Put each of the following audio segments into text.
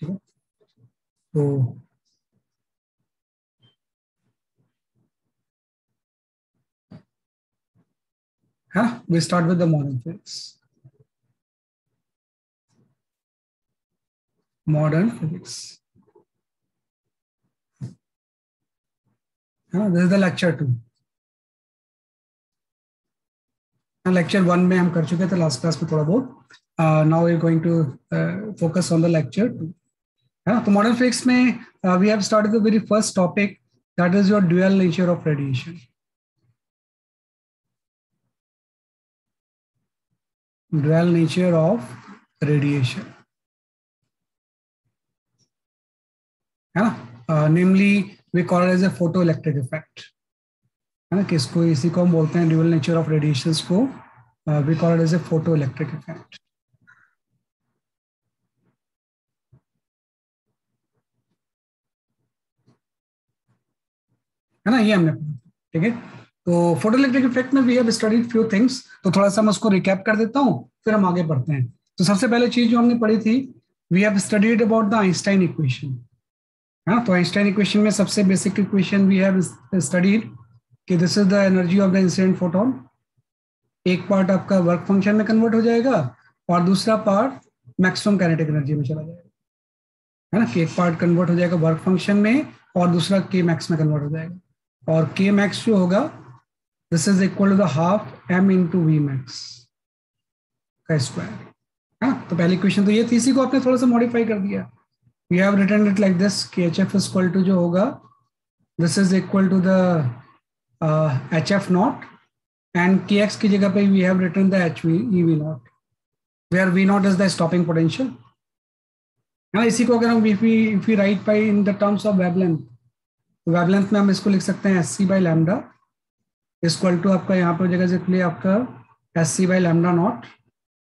ठीक है, तो है ना, we start with the modern physics. Modern physics है ना, this is the lecture 2। Lecture 1 में हम कर चुके थे लास्ट क्लास में थोड़ा बहुत। Now we are going to focus on the lecture 2, है ना। तो मॉडर्न फिजिक्स में we have started the very first topic, that is your dual nature of radiation. Dual nature of radiation, है ना। Namely we call it as a photo electric effect, है ना, किसको इसी को हम बोलते हैं ड्यूअल नेचर ऑफ रेडिएशंस को we call it as a photo electric effect, है ना। ये हमने पढ़ा, ठीक है। तो फोटो इलेक्ट्रिक इफेक्ट में we have studied few things, तो थोड़ा सा मैं उसको रिकैप कर देता हूँ, फिर हम आगे बढ़ते हैं। तो सबसे पहले चीज जो हमने पढ़ी थी, we have studied about the Einstein equation, है ना। तो आइंस्टाइन इक्वेशन में सबसे basic equation we have studied कि this is the energy of the incident photon. एक पार्ट आपका वर्क फंक्शन में कन्वर्ट हो जाएगा और दूसरा पार्ट मैक्सिमम काइनेटिक एनर्जी में चला जाएगा, है ना, कि एक पार्ट कन्वर्ट हो जाएगा वर्क फंक्शन में और दूसरा के मैक्स में कन्वर्ट हो जाएगा। और के मैक्स जो होगा, this is equal to the half M into V max का स्क्वायर, है ना। तो पहली क्वेश्चन तो ये थी, इसी को आपने थोड़ा सा मॉडिफाई कर दिया। We have written it like this कि एच एफ इक्वल टू जो होगा, this is equal to the H F naught, and K X की जगह पे we have written the H V E V naught, where V naught is the stopping potential, है ना। इसी को अगर हम if we write by in the terms of wavelength, तो वेवलेंथ में हम इसको लिख सकते हैं S C by lambda equal to आपका यहाँ पे जगह से लिए आपका h C by lambda naught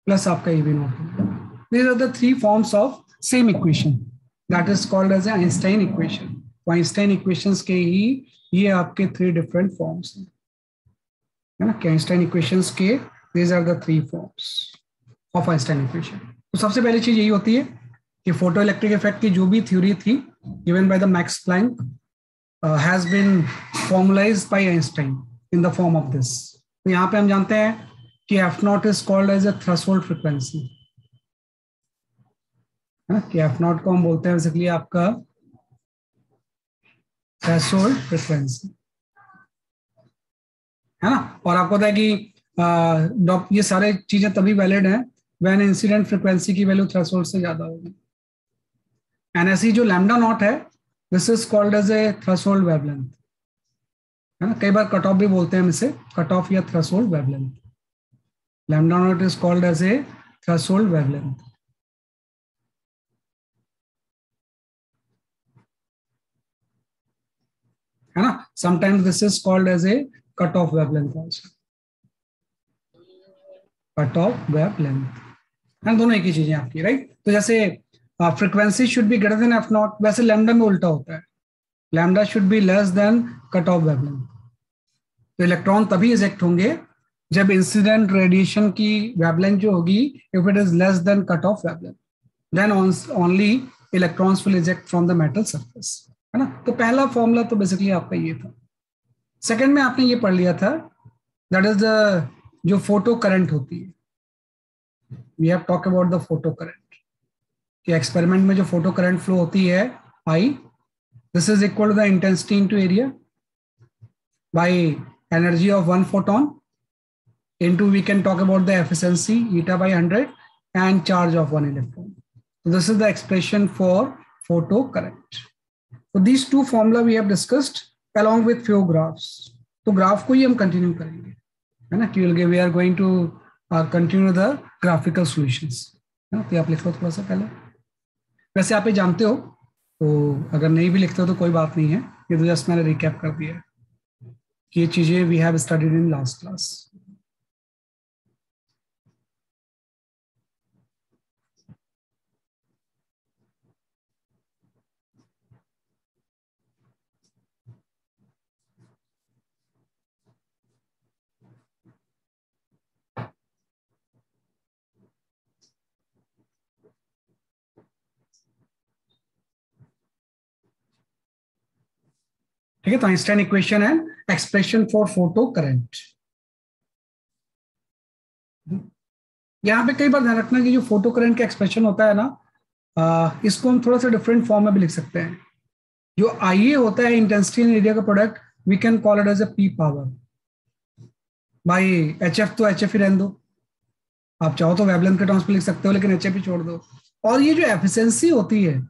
plus आपका e V naught. These are the three forms of same equation, that is called as Einstein equation. Einstein equations के ही ये आपके थ्री डिफरेंट फॉर्म्स हैं, है ना। आइंस्टाइन इक्वेशंस के these are the three forms of Einstein equation. तो सबसे पहली चीज यही होती है कि फोटो इलेक्ट्रिक इफेक्ट की जो भी थ्योरी थी given by the Max Planck has been formulised by Einstein in the form of this. तो यहाँ पे हम जानते हैं कि f naught is called as a threshold frequency, है ना, कि एफ नॉट को हम बोलते हैं बेसिकली आपका थ्रेशोल्ड फ्रीक्वेंसी, है ना। और आपको पता है कि ये सारे चीजें तभी वैलिड हैं व्हेन इंसिडेंट फ्रीक्वेंसी की वैल्यू थ्रेशोल्ड से ज्यादा होगी। एंड ऐसी जो लैम्डा नॉट है, this is called as a threshold wavelength, है ना। कई बार कट ऑफ भी बोलते हैं हम इसे, कट ऑफ या threshold wavelength. Lambda naught is called as a threshold wavelength, है ना। Sometimes this is called as a cut off wavelength also, cut off wavelength, है, दोनों एक ही चीजें आपकी, राइट। तो जैसे frequency should be greater than F naught, वैसे लैम्डा में उल्टा होता है, lambda should be less than cut off wavelength. तो इलेक्ट्रॉन तभी इजेक्ट होंगे जब इंसिडेंट रेडिएशन की वेवलेंथ जो होगी, if it is less than cut off wavelength, then only electrons will eject from the metal surface, है ना। तो पहला फॉर्मूला तो बेसिकली आपका ये था। सेकंड में आपने ये पढ़ लिया था, दैट इज द जो फोटो करंट होती है, we have talk about the photo current, कि एक्सपेरिमेंट में जो फोटो करंट फ्लो होती है I, this is equal to the intensity into area by energy of one photon into we can talk about the efficiency eta by 100 and charge of one electron. So this is the expression for photo current. So these two formula we have discussed along with few graphs. तो graph को ही हम continue करेंगे, है ना, कि we are going to continue the graphical solutions, है ना। तो आप लिख लो थोड़ा सा पहले, वैसे आप ये जानते हो, तो अगर नहीं भी लिखते हो तो कोई बात नहीं है, ये तो जस्ट मैंने रिकैप कर दिया है कि ये चीजें we have studied in last class. ठीक है, तो Einstein equation and expression for photo current. यहाँ पे कई बार ध्यान रखना कि जो फोटो करंट का एक्सप्रेशन होता है ना, इसको हम थोड़ा सा डिफरेंट फॉर्म में भी लिख सकते हैं। जो आई ए होता है, इंटेंसिटी एंड एरिया का product, we can call it as a P power. भाई एच एफ तो एच एफ ही रहने दो, आप चाहो तो वेवलेंथ के टर्म्स पे लिख सकते हो, लेकिन एच एफ ही छोड़ दो। और ये जो एफिशिएंसी होती है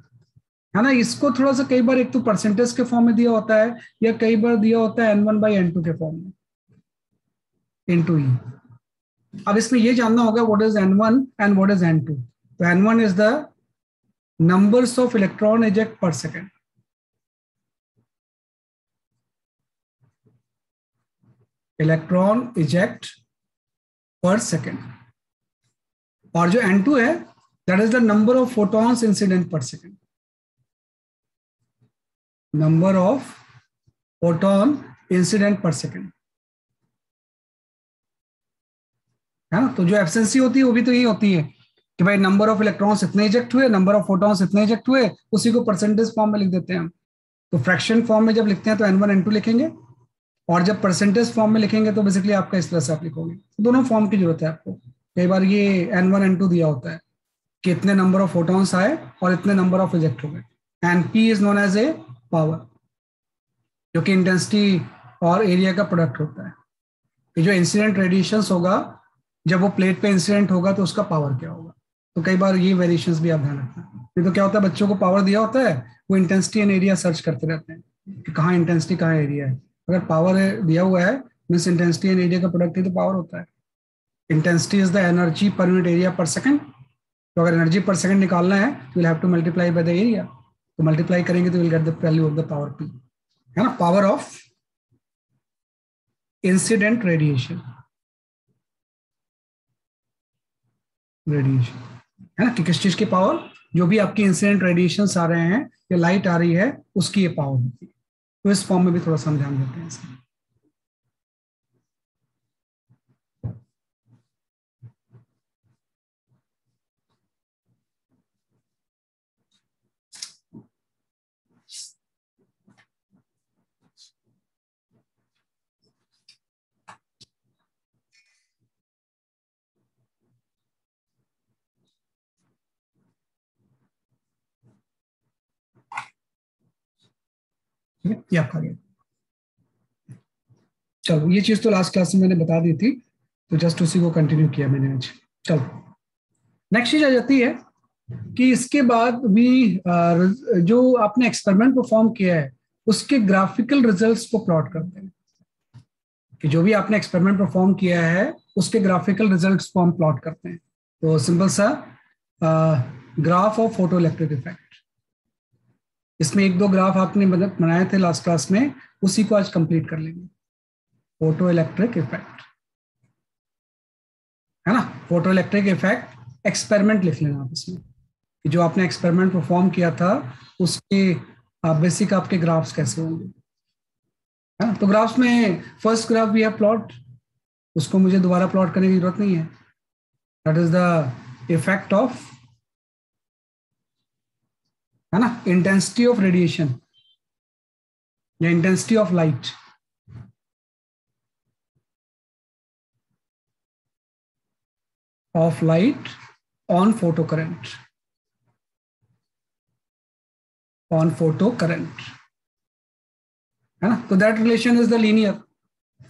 ना, इसको थोड़ा सा कई बार एक तो परसेंटेज के फॉर्म में दिया होता है, या कई बार दिया होता है N1/N2 के फॉर्म में, इनटू ई। अब इसमें ये जानना होगा what is N1 and what is N2। तो N1 is the numbers of electron eject per second, electron eject per second. और जो N2 है, that is the number of photons incident per second, number of photon incident per second, है ना। तो जो efficiency होती है वो भी तो यही होती है कि भाई नंबर ऑफ इलेक्ट्रॉन्स इतने इजेक्ट हुए, नंबर ऑफ फोटॉन्स इतने इजेक्ट हुए, उसी को परसेंटेज फॉर्म में लिख देते हैं हम। तो फ्रैक्शन फॉर्म में जब लिखते हैं तो N1 N2 लिखेंगे, और जब परसेंटेज फॉर्म में लिखेंगे तो बेसिकली आपका इस तरह से आप लिखोगे। तो दोनों फॉर्म की जरूरत है आपको। कई बार ये N1 N2 दिया होता है कि इतने नंबर ऑफ फोटॉन्स आए और इतने नंबर ऑफ इजेक्ट हो गए, and P is known as a power, जो कि इंटेंसिटी और एरिया का प्रोडक्ट होता है। कि जो इंसिडेंट रेडिएशंस होगा, जब वो प्लेट पे इंसिडेंट होगा तो उसका पावर क्या होगा। तो कई बार ये वेरिएशंस भी आप ध्यान रखना। नहीं तो क्या होता है, बच्चों को पावर दिया होता है, वो इंटेंसिटी एंड एरिया सर्च करते रहते हैं कि कहाँ इंटेंसिटी कहाँ एरिया है। अगर पावर दिया हुआ है मीन्स इंटेंसिटी एंड एरिया का प्रोडक्ट ही तो पावर होता है। Intensity is the energy per unit area पर सेकंड। तो अगर एनर्जी पर सेकंड निकालना है तो will have to multiply by the area. तो मल्टीप्लाई करेंगे तो will get the value of the power P, है ना, पावर ऑफ इंसिडेंट रेडिएशन, है ना, कि किस चीज की पावर, जो भी आपकी इंसिडेंट रेडिएशन आ रहे हैं या लाइट आ रही है उसकी ये पावर होती है। तो इस फॉर्म में भी थोड़ा सा हम ध्यान देते हैं इसमें। ये आपका गया। चलो, ये चीज तो लास्ट क्लास में मैंने बता दी थी, तो जस्ट उसी को कंटिन्यू किया मैंने आज। चलो, नेक्स्ट चीज आ जाती है कि इसके बाद भी जो आपने एक्सपेरिमेंट परफॉर्म किया है उसके ग्राफिकल रिजल्ट्स को प्लॉट करते हैं। कि जो भी आपने एक्सपेरिमेंट परफॉर्म किया है उसके ग्राफिकल रिजल्ट्स को हम प्लॉट करते हैं। तो सिंपल सा graph of photo electric effect, इसमें एक दो ग्राफ आपने बनाए थे लास्ट क्लास में, उसी को आज कंप्लीट कर लेंगे। फोटो इलेक्ट्रिक इफेक्ट, है ना, फोटो इलेक्ट्रिक इफेक्ट एक्सपेरिमेंट लिख लेना आप इसमें, कि जो आपने एक्सपेरिमेंट परफॉर्म किया था उसके बेसिक आपके ग्राफ्स कैसे होंगे, है ना। तो ग्राफ्स में फर्स्ट ग्राफ भी है प्लॉट, उसको मुझे दोबारा प्लॉट करने की जरूरत नहीं है। That is the effect of, है ना, इंटेंसिटी ऑफ रेडिएशन या intensity of light on photo current, on photo current, है ना। तो that relation is the linear,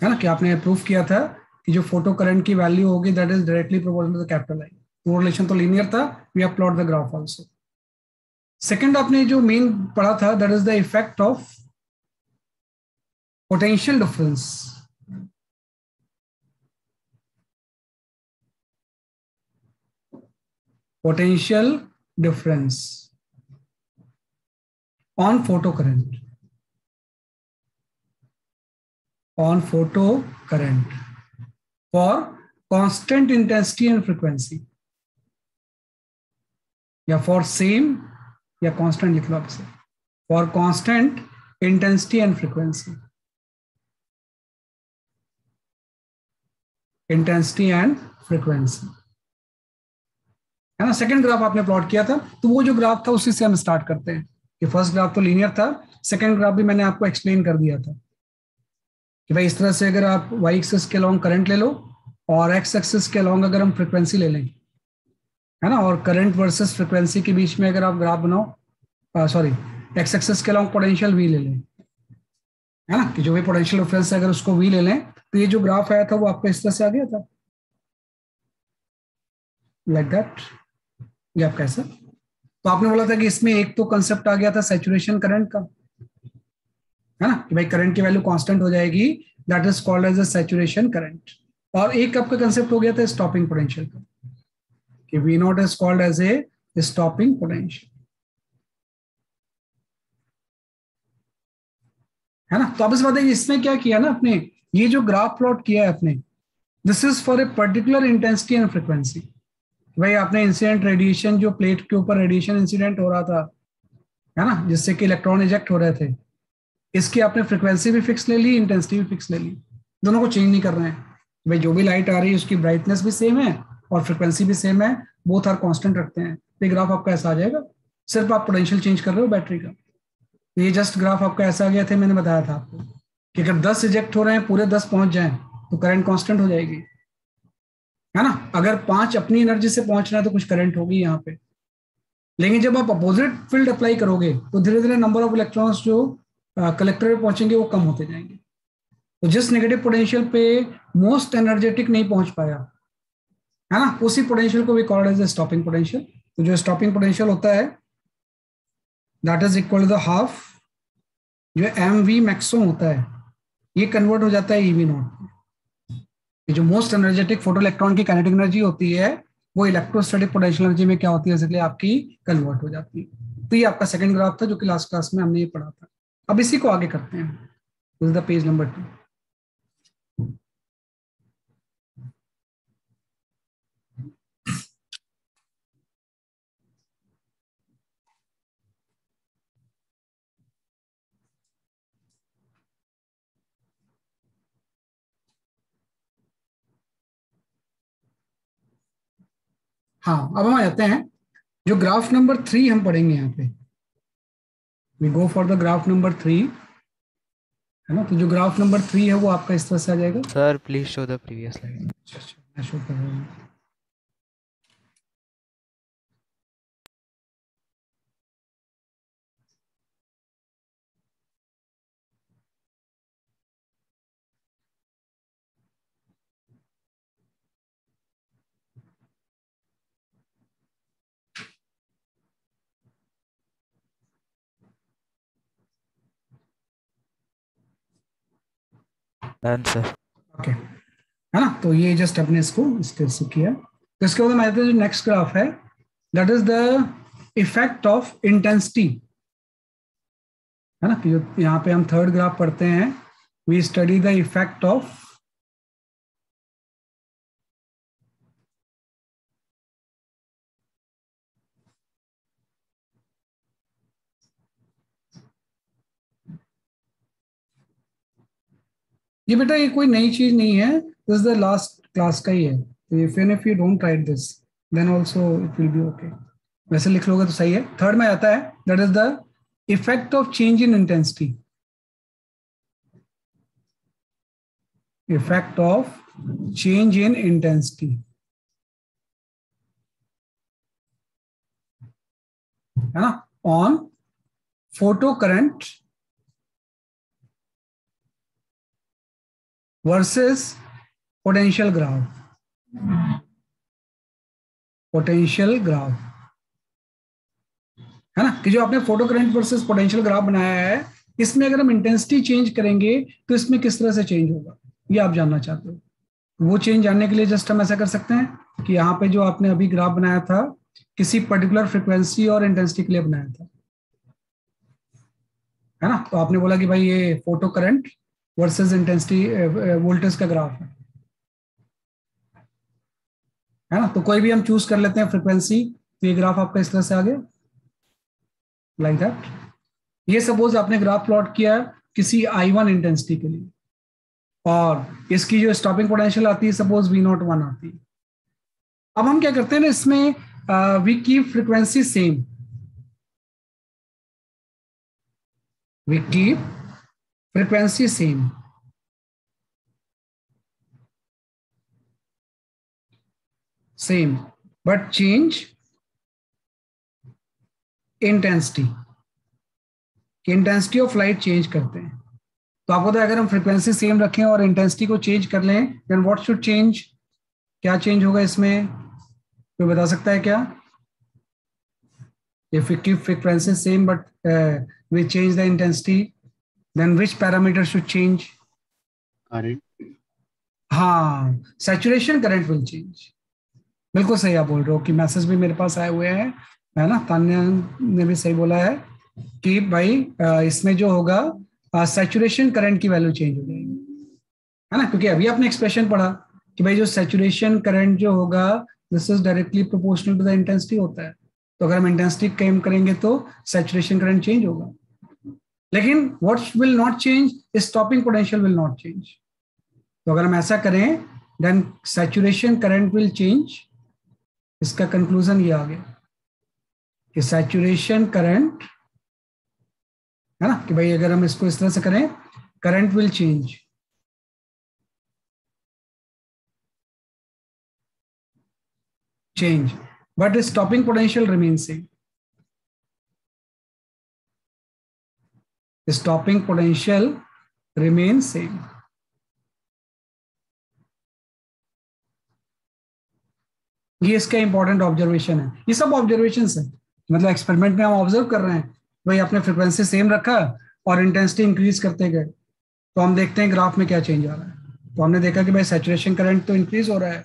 है ना, कि आपने प्रूफ किया था कि जो फोटो करंट की वैल्यू होगी that is directly proportional to the capital I. वो रिलेशन तो लीनियर था। We have plot the graph also. Second आपने जो मेन पढ़ा था that is the effect of potential difference, potential difference on photocurrent, for constant intensity and frequency, या for same या constant लिख लो आप इसे, for constant intensity and frequency, intensity and frequency, है ना। सेकंड ग्राफ आपने प्लॉट किया था, तो वो जो ग्राफ था उसी से हम स्टार्ट करते हैं कि फर्स्ट ग्राफ तो लीनियर था, सेकेंड ग्राफ भी मैंने आपको एक्सप्लेन कर दिया था कि भाई इस तरह से अगर आप वाई एक्सिस के अलॉन्ग करंट ले लो और एक्स एक्सिस के अलॉन्ग अगर हम फ्रिक्वेंसी ले लें, है ना, और करंट वर्सेस फ्रिक्वेंसी के बीच में अगर आप ग्राफ बनाओ, सॉरी, एक्स एक्सिस के अलॉन्ग पोटेंशियल वी ले लें, है ना, कि जो भी पोटेंशियल डिफरेंस है अगर उसको वी ले लें तो ये जो ग्राफ आया था वो आपको इस तरह से आ गया था, लाइक दैट। ये आपका ऐसा, तो आपने बोला था कि इसमें एक तो कंसेप्ट आ गया था सैचुरेशन करंट का, है ना, कि भाई करंट की वैल्यू कांस्टेंट हो जाएगी, that is called as a saturation current. और एक आपका कंसेप्ट हो गया था स्टॉपिंग पोटेंशियल का, कि V naught is called as a stopping potential, है ना। तो आप इस बात है इसमें क्या किया ना आपने, ये जो ग्राफ प्लॉट किया है आपने, this is for a particular intensity and frequency. भाई आपने इंसिडेंट रेडिएशन, जो प्लेट के ऊपर रेडिएशन इंसिडेंट हो रहा था, है ना, जिससे कि इलेक्ट्रॉन इजेक्ट हो रहे थे, इसकी आपने फ्रिक्वेंसी भी फिक्स ले ली, इंटेंसिटी भी फिक्स ले ली, दोनों को चेंज नहीं कर रहे हैं। भाई जो भी लाइट आ रही है उसकी ब्राइटनेस भी सेम है और फ्रिक्वेंसी भी सेम है, बोथ आर कांस्टेंट रखते हैं, तो ग्राफ आपका ऐसा आ जाएगा। सिर्फ आप पोटेंशियल चेंज कर रहे हो बैटरी का। ये जस्ट ग्राफ आपका ऐसा आ गया था, मैंने बताया था आपको कि अगर 10 इजेक्ट हो रहे हैं, पूरे 10 पहुंच जाएं तो करंट कांस्टेंट हो जाएगी, है ना। अगर 5 अपनी एनर्जी से पहुंच रहे हैं तो कुछ करंट होगी यहाँ पे। लेकिन जब आप अपोजिट फील्ड अप्लाई करोगे तो धीरे धीरे नंबर ऑफ इलेक्ट्रॉन्स जो कलेक्टर पे पहुंचेंगे वो कम होते जाएंगे। तो जिस नेगेटिव पोटेंशियल पे मोस्ट एनर्जेटिक नहीं पहुंच पाया, है ना, उसी पोटेंशियल को भी कॉल्ड एज स्टॉपिंग पोटेंशियल। तो जो स्टॉपिंग पोटेंशियल होता है that is equal to the half जो एम वी मैक्सिमम होता है, ये कन्वर्ट हो जाता है ईवी नॉट। ये जो मोस्ट एनर्जेटिक फोटो इलेक्ट्रॉन की काइनेटिक एनर्जी होती है वो इलेक्ट्रोस्टैटिक पोटेंशियल एनर्जी में क्या होती है, इसलिए आपकी कन्वर्ट हो जाती है। तो ये आपका सेकंड ग्राफ था जो कि लास्ट क्लास में हमने ये पढ़ा था। अब इसी को आगे करते हैं, this is the page number 2। हाँ, अब हम आ जाते हैं जो ग्राफ नंबर 3 हम पढ़ेंगे यहाँ पे। We go for the graph number 3, है ना। तो जो ग्राफ नंबर 3 है वो आपका इस तरह से आ जाएगा। Sir please show the previous slide. अच्छा, मैं शो कर रहा हूँ। Done sir. ओके, है ना। तो ये जस्ट अपने इसको इस तरह से किया। तो इसके बाद हमारे पास जो नेक्स्ट ग्राफ है that is the effect of intensity, है ना। तो यहाँ पे हम थर्ड ग्राफ पढ़ते हैं, we study the effect of ये बेटा ये कोई नई चीज नहीं है, दिस द लास्ट क्लास का ही है। तो if you don't write this then also it will be okay. वैसे लिख लोगे तो सही है। थर्ड में आता है that is the effect of change in intensity, effect of change in intensity, है ना, on photo current versus potential graph, potential graph, है ना, कि जो आपने photo current versus potential graph बनाया है, इसमें अगर हम इंटेंसिटी चेंज करेंगे तो इसमें किस तरह से चेंज होगा ये आप जानना चाहते हो। वो चेंज जानने के लिए जस्ट हम ऐसा कर सकते हैं कि यहाँ पे जो आपने अभी ग्राफ बनाया था किसी पर्टिकुलर फ्रिक्वेंसी और इंटेंसिटी के लिए बनाया था, है ना। तो आपने बोला कि भाई ये photo current versus intensity voltage का ग्राफ है ना। तो कोई भी हम चूज कर लेते हैं फ्रिक्वेंसी, तो ये ग्राफ आपका इस तरह से आ गया, लाइक दैट। ये सपोज आपने ग्राफ प्लॉट किया किसी I1 इंटेंसिटी के लिए और इसकी जो स्टॉपिंग पोटेंशियल आती है सपोज V01 आती है। अब हम क्या करते हैं ना इसमें we keep frequency same, we keep frequency same but change intensity of light change करते हैं। तो आपको तो अगर हम फ्रीक्वेंसी सेम रखें और इंटेंसिटी को चेंज कर लें, देन व्हाट शुड चेंज, क्या चेंज होगा इसमें, कोई बता सकता है क्या? If we keep frequency same but we change the intensity, then which parameter should change? current. हाँ, saturation current will change. बिल्कुल सही आप बोल रहे हो कि मैसेज भी मेरे पास आए हुए हैं, है ना, तान्या ने भी सही बोला है कि भाई इसमें जो होगा सैचुरेशन करंट की वैल्यू चेंज हो जाएगी, है ना, क्योंकि अभी आपने एक्सप्रेशन पढ़ा कि भाई जो सैचुरेशन करंट जो होगा this is directly proportional to the intensity होता है। तो अगर हम इंटेंसिटी कम करेंगे तो सैचुरेशन करंट चेंज होगा, लेकिन what will not change, stopping potential will not change. तो अगर हम ऐसा करें then saturation current will change. इसका कंक्लूजन ये आ गया कि सैचुरेशन करंट, है ना, कि भाई अगर हम इसको इस तरह से करें, current will change but stopping potential remains same. Stopping potential remains same. ये इसका इंपॉर्टेंट ऑब्जर्वेशन है। ये सब ऑब्जर्वेशन है, मतलब एक्सपेरिमेंट में हम ऑब्जर्व कर रहे हैं, भाई आपने फ्रीक्वेंसी सेम रखा और इंटेंसिटी इंक्रीज करते गए, तो हम देखते हैं ग्राफ में क्या चेंज आ रहा है। तो हमने देखा कि भाई सैचुरेशन करंट तो इंक्रीज हो रहा है,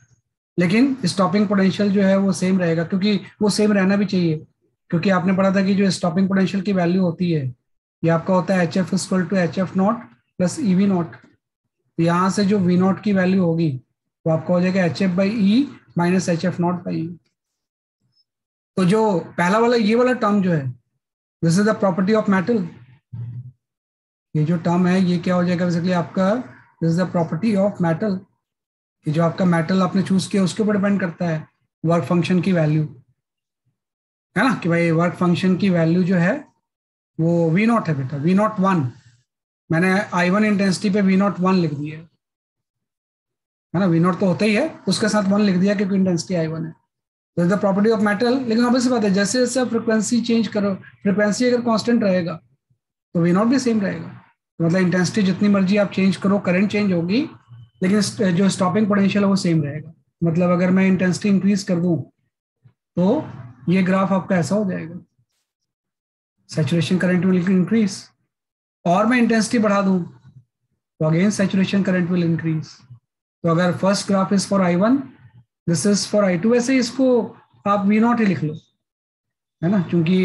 लेकिन स्टॉपिंग पोटेंशियल जो है वो सेम रहेगा, क्योंकि वो सेम रहना भी चाहिए, क्योंकि आपने पढ़ा था कि जो स्टॉपिंग पोटेंशियल की वैल्यू होती है ये आपका होता है HF equal to HF naught plus EV naught. यहाँ से जो V नॉट की वैल्यू होगी वो आपका हो जाएगा HF by E minus HF not by E। तो जो पहला वाला ये वाला टर्म जो है this is the property of metal, ये जो टर्म है ये क्या हो जाएगा बेसिकली आपका, this is the property of metal. कि जो आपका मेटल आपने चूज किया उसके ऊपर डिपेंड करता है वर्क फंक्शन की वैल्यू, है ना, कि भाई वर्क फंक्शन की वैल्यू जो है वो V नॉट है बेटा, V नॉट 1, मैंने I1 इंटेंसिटी पे V नॉट 1 लिख दिया है ना, V नॉट तो होता ही है, उसके साथ 1 लिख दिया क्योंकि इंटेंसिटी I1 है। तो द प्रॉपर्टी ऑफ मेटल। लेकिन ऑब्वियस बात है जैसे जैसे फ्रीक्वेंसी चेंज करो, फ्रीक्वेंसी अगर कांस्टेंट रहेगा तो V नॉट भी सेम रहेगा। तो मतलब इंटेंसिटी जितनी मर्जी आप चेंज करो, करंट चेंज होगी, लेकिन जो स्टॉपिंग पोटेंशियल है वो सेम रहेगा। मतलब अगर मैं इंटेंसिटी इंक्रीज कर दूं तो ये ग्राफ आपका ऐसा हो जाएगा, सैचुरेशन करंट विल इंक्रीज, और मैं इंटेंसिटी बढ़ा दूं तो again saturation current will increase. तो अगर first graph is for I1, this is for I2, वैसे इसको आप V नॉट ही लिख लो, है ना, क्योंकि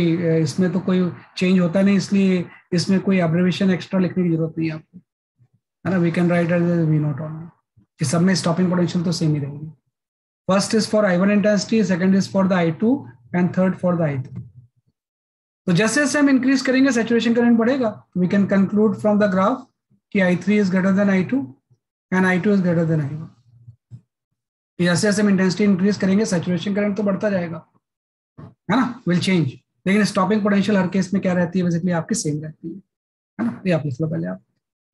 इसमें तो कोई चेंज होता नहीं, इसलिए इसमें कोई अब्रिविएशन एक्स्ट्रा लिखने की जरूरत नहीं है आपको, है ना। We can write as V naught only, कि सब में स्टॉपिंग पोटेंशियल तो सेम ही रहेगी। First is for I1 intensity, second is for the I2 and third for the I3। तो जैसे जैसे हम इंक्रीज करेंगे सैचुरेशन करंट बढ़ेगा। We can conclude from the graph कि I3 is greater than I2 and I2 is greater than I1। जैसे जैसे हम इंटेंसिटी इंक्रीज करेंगे सैचुरेशन करंट तो बढ़ता जाएगा, है ना, विल चेंज, लेकिन स्टॉपिंग पोटेंशियल हर केस में क्या रहती है बेसिकली आपकी सेम रहती है ना। ये आप लिख लो पहले आप।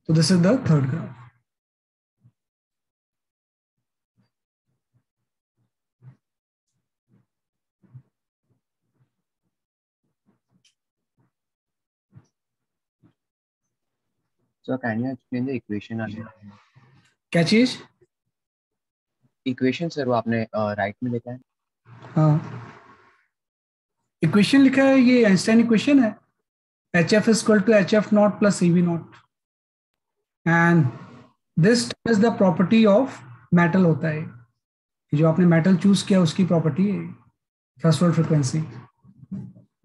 तो this is the third graph. So can you explain the equation again? क्या चीज? इक्वेशन सर वो आपने राइट में लिखा है। हाँ, इक्वेशन लिखा है, ये आइंस्टाइन इक्वेशन है, HF is equal to HF naught plus EV naught, and this is the property of metal होता है, जो आपने मेटल चूज किया उसकी प्रॉपर्टी है थ्रेशोल्ड फ्रीक्वेंसी।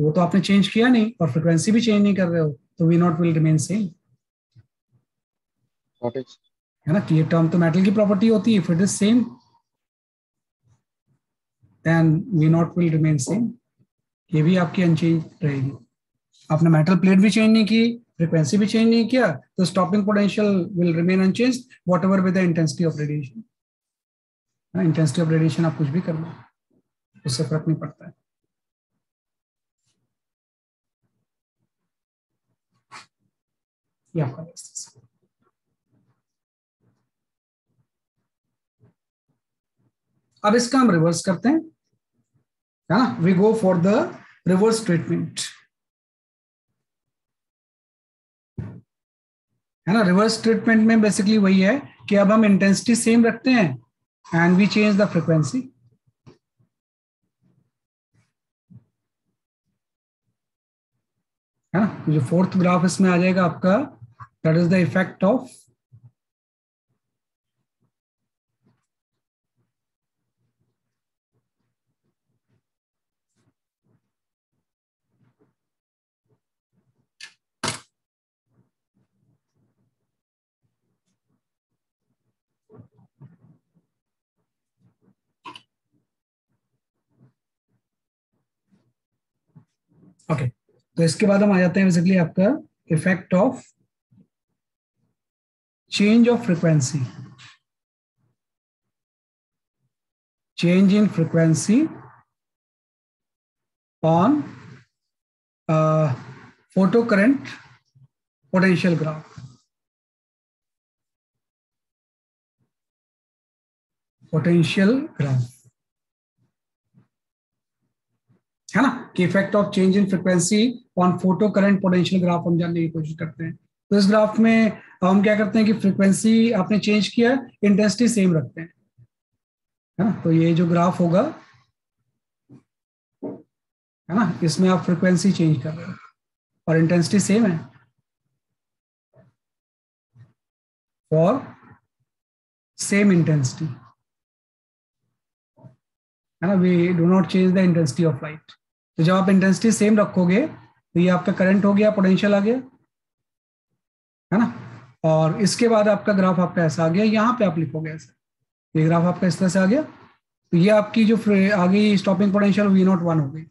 वो तो आपने चेंज किया नहीं और फ्रीक्वेंसी भी चेंज नहीं कर रहे हो, तो V naught will remain same, है ना। ये टर्म तो मेटल की प्रॉपर्टी होती है, if it is same then V naught will remain same, ये भी आपकी अनचेंज रहेगी। आपने मेटल प्लेट भी चेंज नहीं की, फ्रीक्वेंसी भी चेंज नहीं किया, तो stopping potential will remain unchanged whatever with the intensity of radiation. Intensity of radiation आप कुछ भी कर लो, उससे फर्क नहीं पड़ता है। ये आपका रेजिस्टेंस। अब इसका हम रिवर्स करते हैं, है ना, we go for the reverse treatment, है ना। रिवर्स ट्रीटमेंट में बेसिकली वही है कि अब हम इंटेंसिटी सेम रखते हैं and we change the frequency, है ना। जो फोर्थ ग्राफ इसमें आ जाएगा आपका, that is the effect of okay. तो इसके बाद हम आ जाते हैं बेसिकली आपका effect of change of frequency, change in frequency on photocurrent potential graph, potential graph, है ना, कि effect of change in frequency on photo current potential graph हम जानने की कोशिश करते हैं। तो इस ग्राफ में हम क्या करते हैं कि फ्रीक्वेंसी आपने चेंज किया, इंटेंसिटी सेम रखते हैं, है ना। तो ये जो ग्राफ होगा, है ना, इसमें आप फ्रीक्वेंसी चेंज कर रहे हो और इंटेंसिटी सेम है फॉर सेम इंटेंसिटी, है ना। We do not change the intensity of light. तो जब आप इंटेंसिटी सेम रखोगे तो ये आपका करंट हो गया, पोटेंशियल आ गया, है ना। और इसके बाद आपका ग्राफ आपका ऐसा आ गया, यहाँ पे आप लिखोगे ऐसा, ये ग्राफ आपका इस तरह से आ गया। तो ये आपकी जो आ गई स्टॉपिंग पोटेंशियल V01 हो गई।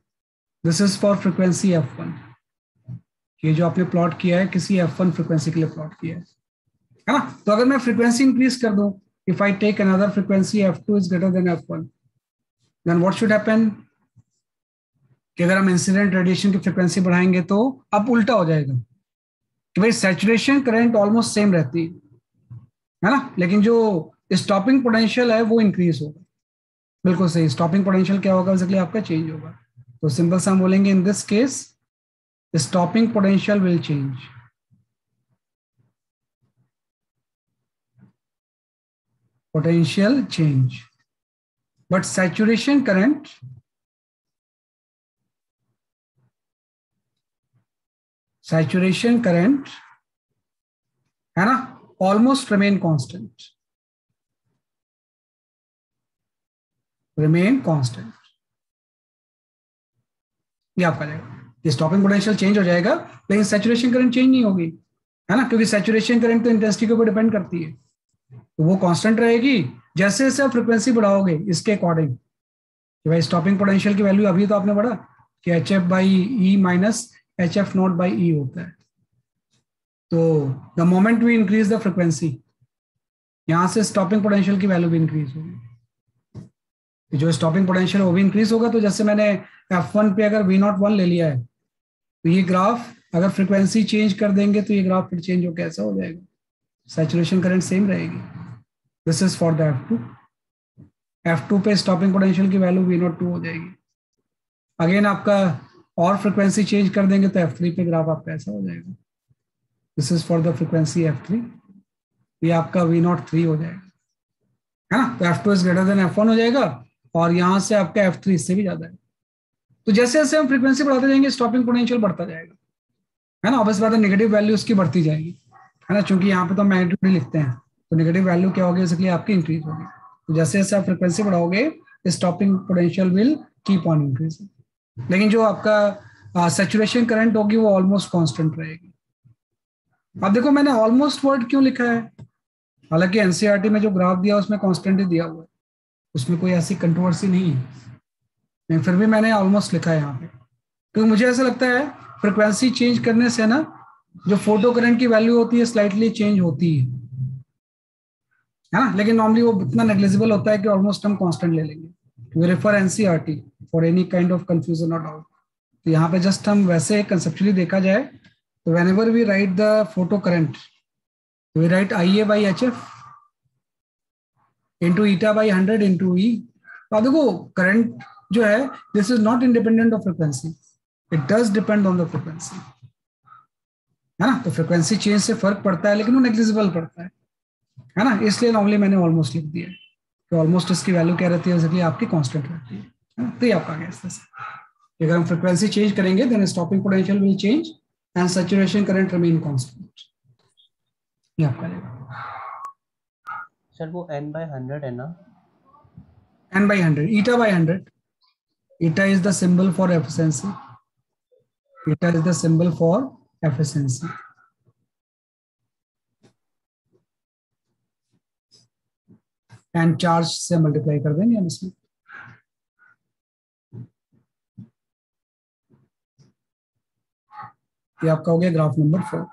This is for frequency F1। ये जो आपने प्लॉट किया है किसी F1 फ्रीक्वेंसी के लिए प्लॉट किया है ना। तो अगर मैं फ्रीक्वेंसी इंक्रीज कर दूं, if I take another frequency F2 is greater than F1, then what should happen, कि अगर हम इंसिडेंट रेडिएशन की फ्रीक्वेंसी बढ़ाएंगे तो अब उल्टा हो जाएगा कि भाई सैचुरेशन करंट ऑलमोस्ट सेम रहती है ना, लेकिन जो स्टॉपिंग पोटेंशियल है वो इंक्रीज होगा। बिल्कुल सही, स्टॉपिंग पोटेंशियल क्या होगा बेसिकली आपका चेंज होगा। तो सिंपल सा हम बोलेंगे in this case stopping potential will change, potential change, but saturation current है ना almost remain constant, ये आपका जाएगा। स्टॉपिंग पोटेंशियल चेंज हो जाएगा लेकिन सैचुरेशन करंट चेंज नहीं होगी, है ना, क्योंकि सैचुरेशन करंट तो इंटेंसिटी के ऊपर डिपेंड करती है, तो वो कांस्टेंट रहेगी। जैसे जैसे आप फ्रीक्वेंसी बढ़ाओगे इसके अकॉर्डिंग, कि भाई स्टॉपिंग पोटेंशियल की वैल्यू अभी तो आपने बढ़ा कि HF/E माइनस HF0/E होता है। तो the moment we increase the frequency, यहां से स्टॉपिंग पोटेंशियल की वैल्यू भी इंक्रीज होगी। जो स्टॉपिंग पोटेंशियल वो भी इंक्रीज होगा। तो जैसे मैंने F1 पे अगर V01 ले लिया है, तो ये ग्राफ अगर फ्रीक्वेंसी चेंज कर देंगे तो ये ग्राफ फिर चेंज हो कैसा हो जाएगा, सैचुरेशन करंट सेम रहेगी। This is for the F2 पे स्टॉपिंग पोटेंशियल की वैल्यू V02 हो जाएगी। अगेन आपका और फ्रीक्वेंसी चेंज कर देंगे तो F3 पे ग्राफ आपका ऐसा हो जाएगा। This is for the frequency F3, ये आपका V03 हो जाएगा, है ना। तो F2 is greater than F1 हो जाएगा और यहां से आपका F3 इससे भी ज्यादा है। तो जैसे जैसे हम फ्रीक्वेंसी बढ़ाते जाएंगे स्टॉपिंग पोटेंशियल बढ़ता जाएगा, है ना। ऑब्वियस बात है नेगेटिव वैल्यू उसकी बढ़ती जाएगी, है ना, क्योंकि यहाँ पे तो मैग्नीट्यूड लिखते हैं, तो नेगेटिव वैल्यू क्या होगी बेसिकली आपकी इंक्रीज होगी। तो जैसे जैसे आप फ्रीक्वेंसी बढ़ाओगे stopping potential will keep on increasing, लेकिन जो आपका सैचुरेशन करंट होगी वो ऑलमोस्ट कांस्टेंट रहेगी। अब देखो मैंने ऑलमोस्ट वर्ड क्यों लिखा है, हालांकि एनसीईआरटी में जो ग्राफ दिया उसमें कांस्टेंट ही दिया हुआ है, उसमें कोई ऐसी कंट्रोवर्सी नहीं है, लेकिन फिर भी मैंने ऑलमोस्ट लिखा है यहाँ पे, क्योंकि मुझे ऐसा लगता है फ्रीक्वेंसी चेंज करने से ना जो फोटो करंट की वैल्यू होती है स्लाइटली चेंज होती है ना, लेकिन नॉर्मली वो इतना नेग्लिजिबल होता है कि ऑलमोस्ट हम कांस्टेंट ले लेंगे। We refer NCERT for any kind of confusion और डाउट। तो यहाँ पे जस्ट हम वैसे कंसेप्चुअली देखा जाए तो whenever we write the photo current, we write IA by HF into eta by 100 into E. तो देखो करंट जो है this is not independent of frequency, it does depend on the frequency, है ना। तो फ्रीक्वेंसी चेंज से फर्क पड़ता है लेकिन वो नेग्लिजिबल पड़ता है ना। इसलिए नॉर्मली मैंने ऑलमोस्ट लिख दिया है कि ऑलमोस्ट इसकी वैल्यू क्या रहती है, इसलिए आपकी कांस्टेंट रहती है ना। तो ये आपका गया इस तरह से। अगर हम फ्रीक्वेंसी चेंज करेंगे then stopping potential will change and saturation current remain constant. ये आपका रहेगा सर वो n/100 है ना? n/100, eta by 100. Eta is the symbol for efficiency. Eta is the symbol for efficiency. And charge से multiply कर देंगे हम इसमें। ये आपका हो गया ग्राफ नंबर 4।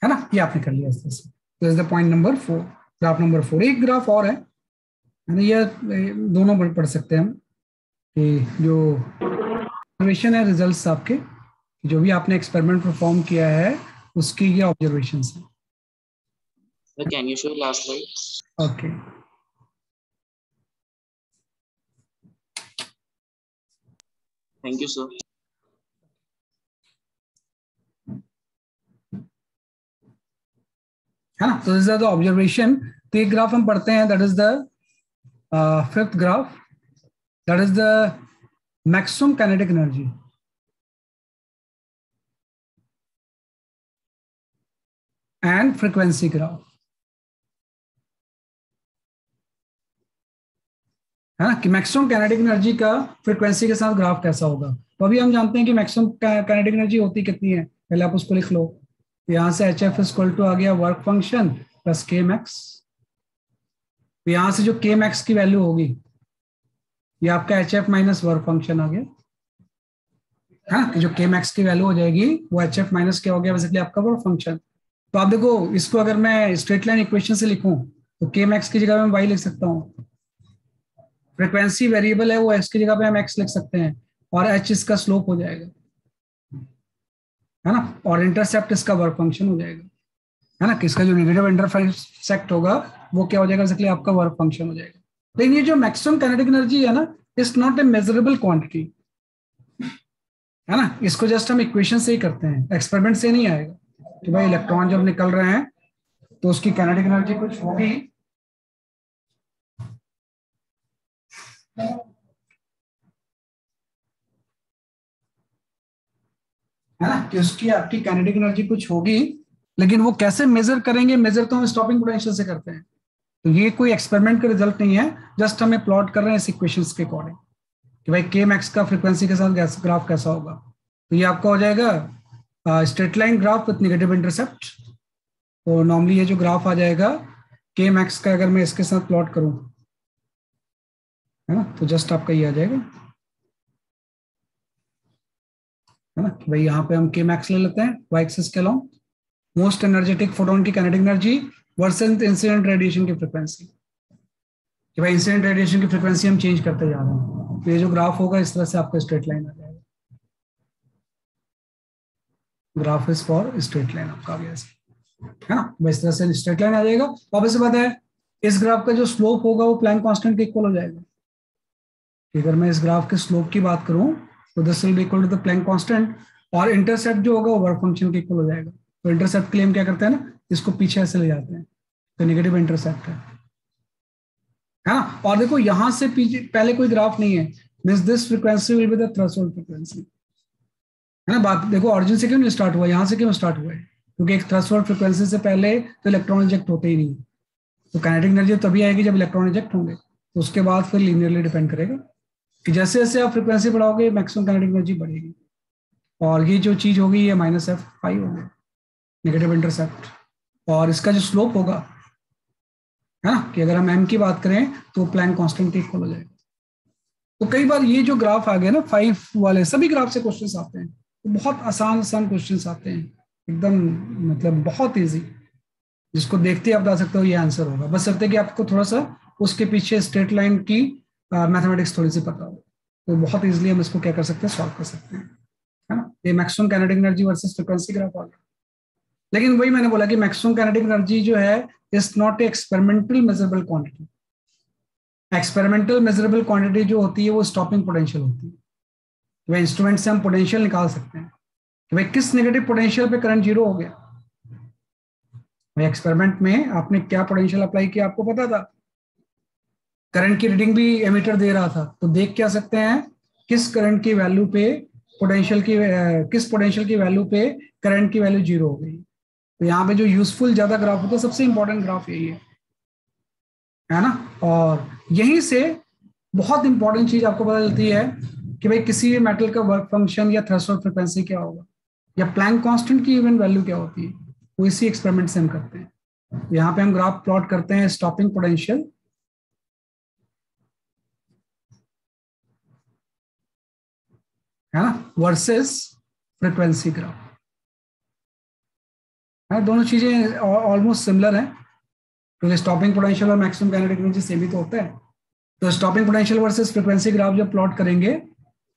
है ना, ये आपने कर लिया इस तरह से। तो is the point number 4, graph number 4। एक ग्राफ और है ना, ये दोनों पढ़ सकते हैं हम कि जो ऑब्जर्वेशन है रिजल्ट्स आपके, जो भी आपने एक्सपेरिमेंट परफॉर्म किया है उसकी ये ऑब्जर्वेशंस है। Can you show last slide? Okay Thank you, sir. है ना। तो दिस इज द ऑब्जर्वेशन। तो एक ग्राफ हम पढ़ते हैं, that is the 5th graph, that is the maximum kinetic energy. And frequency graph, है ना, कि मैक्सिमम काइनेटिक एनर्जी का फ्रीक्वेंसी के साथ ग्राफ कैसा होगा। तो अभी हम जानते हैं कि मैक्सिमम काइनेटिक एनर्जी होती कितनी है, पहले आप उसको लिख लो। यहां से HF इक्वल टू आ गया वर्क फंक्शन प्लस के मैक्स। तो यहां से जो के मैक्स की वैल्यू होगी ये आपका HF माइनस वर्क फंक्शन आ गया, हाँ, कि जो के मैक्स की वैल्यू हो जाएगी वो HF माइनस क्या हो गया, बेसिकली आपका वर्क फंक्शन। तो आप देखो इसको अगर मैं स्ट्रेट लाइन इक्वेशन से लिखूं तो के मैक्स की जगह मैं y लिख सकता हूँ, फ्रीक्वेंसी वेरिएबल है वो x की जगह पे हम x लिख सकते हैं, और h इसका स्लोप हो जाएगा, है ना, और इंटरसेप्ट इसका वर्क फंक्शन हो जाएगा, है ना, किसका जो नेगेटिव इंटरसेक्ट होगा वो क्या हो जाएगा, बेसिकली आपका वर्क फंक्शन हो जाएगा। लेकिन ये जो मैक्सिमम काइनेटिक एनर्जी है ना, it's not a measurable quantity, है ना, इसको जस्ट हम इक्वेशन से ही करते हैं, एक्सपेरिमेंट से नहीं आएगा कि भाई इलेक्ट्रॉन जब निकल रहे हैं तो उसकी काइनेटिक एनर्जी कुछ होगी, है ना, कि उसकी आपकी काइनेटिक एनर्जी कुछ होगी, लेकिन वो कैसे मेजर करेंगे, मेजर तो हम स्टॉपिंग पोटेंशियल से करते हैं। तो ये कोई एक्सपेरिमेंट का रिजल्ट नहीं है, जस्ट हमें प्लॉट कर रहे हैं इस इक्वेशंस के अकॉर्डिंग कि भाई के मैक्स का फ्रीक्वेंसी के साथ ग्राफ कैसा होगा। तो ये आपका हो जाएगा straight line graph with negative intercept. तो नॉर्मली ये जो ग्राफ आ जाएगा के मैक्स का, अगर मैं इसके साथ प्लॉट करूं, है ना, तो जस्ट आपका ये आ जाएगा, है ना, कि भाई यहाँ पे हम के मैक्स ले लेते हैं वाई एक्सिस के अलॉन्ग, मोस्ट एनर्जेटिक फोटोन की kinetic energy versus incident radiation की फ्रीक्वेंसी, कि भाई इंसिडेंट रेडिएशन की फ्रीक्वेंसी हम चेंज करते जा रहे हैं। तो ये जो ग्राफ होगा इस तरह से आपका स्ट्रेट लाइन आ जाएगा, graph is for straight line आपका गया, है ना, इस तरह से स्ट्रेट लाइन आ जाएगा। वापस से बात है, इस ग्राफ का जो स्लोप होगा वो प्लैंक कांस्टेंट के इक्वल हो जाएगा। अगर मैं इस ग्राफ के स्लोप की बात करूं तो this will be equal to the Planck constant, और इंटरसेप्ट जो होगा वो वर्क फंक्शन के इक्वल हो जाएगा। तो इंटरसेप्ट के लिए हम क्या करते हैं ना, इसको पीछे ऐसे ले जाते हैं, तो नेगेटिव इंटरसेप्ट है, है ना। और देखो यहां से पीछे पहले कोई ग्राफ नहीं है, means this frequency will be the threshold frequency, है ना। बात देखो ऑरिजिन से क्यों नहीं स्टार्ट हुआ, यहां से क्यों स्टार्ट हुआ है, क्योंकि एक थ्रेशोल्ड फ्रीक्वेंसी से पहले तो इलेक्ट्रॉन इजेक्ट होते ही नहीं। तो काइनेटिक एनर्जी तभी आएगी जब इलेक्ट्रॉन इजेक्ट होंगे, तो उसके बाद फिर लीनियरली डिपेंड करेगा कि जैसे जैसे आप फ्रीक्वेंसी बढ़ाओगे मैक्सिमम काइनेटिक एनर्जी बढ़ेगी। और ये जो चीज होगी ये -f5 होगी, नेगेटिव इंटरसेप्ट। और इसका जो स्लोप होगा, है ना, कि अगर हम m की बात करें तो प्लैंक कांस्टेंट के इक्वल हो जाएगा। तो कई बार ये जो ग्राफ आ गया ना 5 वाले, सभी ग्राफ से क्वेश्चंस आते हैं, तो बहुत आसान आसान क्वेश्चंस आते हैं एकदम, मतलब बहुत इजी, जिसको देखते ही आप बता सकते हो ये आंसर होगा। बस शर्त है कि आपको थोड़ा सा उसके पीछे स्ट्रेट लाइन की मैथमेटिक्स थोड़ी सी पता हो, तो बहुत इजीली हम इसको क्या कर सकते हैं, सॉल्व कर सकते हैं, है ना। ये maximum kinetic energy versus frequency graph आ गया। लेकिन वही मैंने बोला कि मैक्सिमम काइनेटिक एनर्जी जो है is not a experimental measurable quantity. Experimental measurable quantity जो होती है वो स्टॉपिंग पोटेंशियल होती है। वह इंस्ट्रूमेंट से हम पोटेंशियल निकाल सकते हैं कि भाई किस नेगेटिव पोटेंशियल पे करंट जीरो हो गया। भाई एक्सपेरिमेंट में आपने क्या पोटेंशियल अप्लाई किया आपको पता था, करंट की रीडिंग भी एमीटर दे रहा था, तो देख क्या सकते हैं किस करंट की वैल्यू पे पोटेंशियल की किस पोटेंशियल की वैल्यू पे करंट की वैल्यू जीरो हो गई। तो यहाँ पे जो यूजफुल ज्यादा ग्राफ होता है, सबसे इंपॉर्टेंट ग्राफ यही है ना। और यहीं से बहुत इंपॉर्टेंट चीज आपको पता चलती है कि भाई किसी भी मेटल का वर्क फंक्शन या थ्रेशोल्ड फ्रीक्वेंसी क्या होगा, या प्लैंक कांस्टेंट की इवन वैल्यू क्या होती है, वो इसी एक्सपेरिमेंट से हम करते हैं। यहाँ पे हम ग्राफ प्लॉट करते हैं स्टॉपिंग पोटेंशियल, है ना, वर्सेस फ्रीक्वेंसी ग्राफ, है। दोनों चीजें ऑलमोस्ट सिमिलर हैं, क्योंकि स्टॉपिंग पोटेंशियल और मैक्सिमम काइनेटिक एनर्जी सेम ही तो होता है। तो stopping potential versus frequency graph जब प्लॉट करेंगे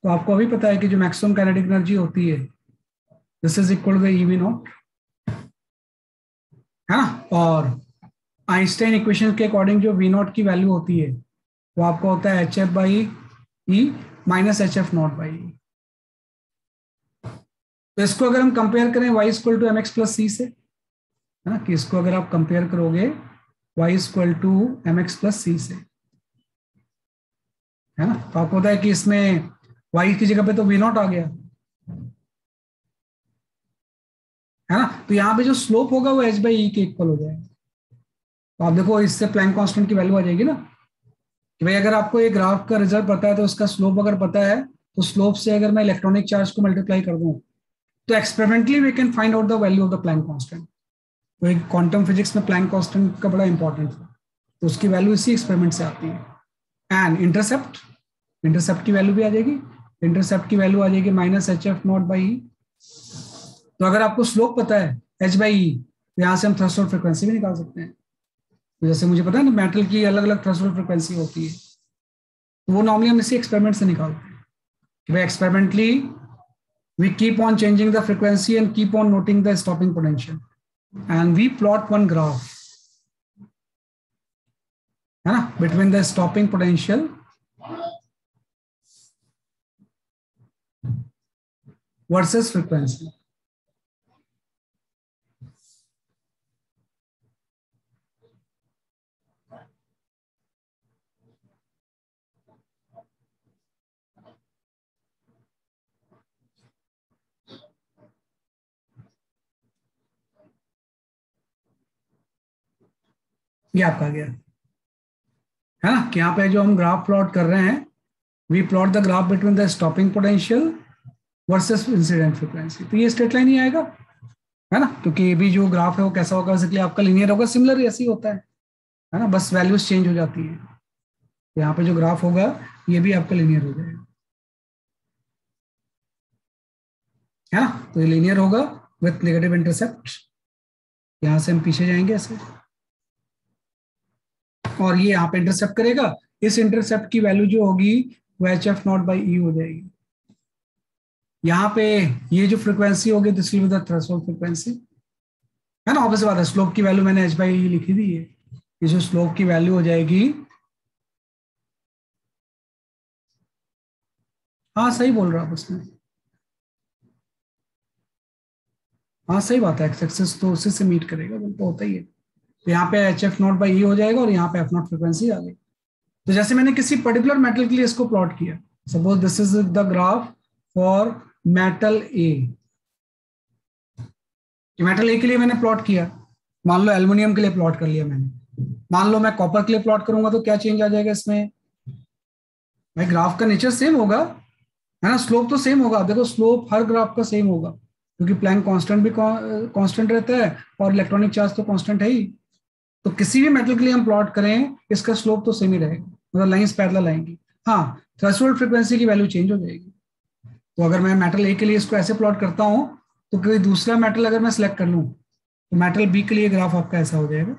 तो आपको अभी पता है कि जो मैक्सिमम काइनेटिक एनर्जी होती है this is equal to eV naught, है ना। और आइंस्टाइन इक्वेशन के अकॉर्डिंग जो वी नॉट की वैल्यू होती है वो आपको होता है HF/E माइनस HF0/E। तो इसको अगर हम कंपेयर करें y equal to mx plus c से, है ना, कि इसको अगर आप कंपेयर करोगे y equal to mx plus c से, है ना, तो आपको पता है कि इसमें y की जगह पे तो वी नॉट आ गया, है ना। तो यहाँ पे जो स्लोप होगा वो h/e के इक्वल हो जाएगा। तो आप देखो इससे प्लैंक कांस्टेंट की वैल्यू आ जाएगी ना, कि भाई अगर आपको ये ग्राफ का रिजल्ट पता है तो उसका स्लोप अगर पता है, तो स्लोप से अगर मैं इलेक्ट्रॉनिक चार्ज को मल्टीप्लाई कर दूं तो experimentally we can find out the value of the Planck constant. तो एक क्वांटम फिजिक्स में प्लैंक कांस्टेंट का बड़ा इंपॉर्टेंट है, तो उसकी वैल्यू इसी एक्सपेरिमेंट से आती है। एंड इंटरसेप्ट की वैल्यू भी आ जाएगी, इंटरसेप्ट की वैल्यू आ जाएगी -HF0/E। तो अगर आपको स्लोप पता है h/e, तो यहाँ से हम थ्रेशोल्ड फ्रीक्वेंसी भी निकाल सकते हैं। तो जैसे मुझे पता है ना मेटल की अलग अलग थ्रेशोल्ड फ्रीक्वेंसी होती है, तो वो नॉर्मली हम इसी एक्सपेरिमेंट से निकालते हैं कि भाई experimentally we keep on changing the frequency and keep on noting the stopping potential and we plot one graph, है ना, between the stopping potential versus frequency। ये आपका गया, है ना, कि यहाँ पे जो हम ग्राफ प्लॉट कर रहे हैं, we plot the graph between the stopping potential versus incident frequency. तो ये स्ट्रेट लाइन ही आएगा, है ना, क्योंकि ये भी जो ग्राफ है वो कैसा होगा, बेसिकली आपका लीनियर होगा, सिमिलर ऐसे ही होता है ना, बस वैल्यूज चेंज हो जाती है। यहाँ पे जो ग्राफ होगा ये भी आपका लीनियर हो जाएगा, है ना। तो ये लीनियर होगा विथ नेगेटिव इंटरसेप्ट। यहां से हम पीछे जाएंगे ऐसे, और ये यहाँ पे इंटरसेप्ट करेगा, इस इंटरसेप्ट की वैल्यू जो होगी वो HF0/E हो जाएगी। यहाँ पे ये जो फ्रीक्वेंसी होगी this will be the threshold frequency, है ना। ऑब्वियस बात है, स्लोप की वैल्यू मैंने h/E लिखी दी है, ये जो स्लोप की वैल्यू हो जाएगी, हाँ सही बोल रहा है उसने, हाँ सही बात है, एक्स एक्सिस तो उसी से मीट करेगा, वो तो होता ही है। तो यहाँ पे HF0/E हो जाएगा और यहाँ पे F0 फ्रीक्वेंसी आ गई। तो जैसे मैंने किसी पर्टिकुलर मेटल के लिए इसको प्लॉट किया, suppose this is the graph for metal A, metal A के लिए मैंने प्लॉट किया, मान लो एल्युमिनियम के लिए प्लॉट कर लिया मैंने, मान लो मैं कॉपर के लिए प्लॉट करूंगा तो क्या चेंज आ जाएगा इसमें? भाई ग्राफ का नेचर सेम होगा, है ना, स्लोप तो सेम होगा। देखो स्लोप हर ग्राफ का सेम होगा, क्योंकि प्लैंक कांस्टेंट भी कांस्टेंट रहता है और इलेक्ट्रॉनिक चार्ज तो कांस्टेंट है ही। तो किसी भी मेटल के लिए हम प्लॉट करें, इसका स्लोप तो सेम ही रहेगा, मतलब लाइंस पैरेलल आएंगी। हाँ, थ्रेशोल्ड फ्रीक्वेंसी की वैल्यू चेंज हो जाएगी। तो अगर मैं मेटल ए के लिए इसको ऐसे प्लॉट करता हूं, तो कोई दूसरा मेटल अगर मैं सिलेक्ट कर लूं, तो मेटल बी के लिए ग्राफ आपका ऐसा हो जाएगा,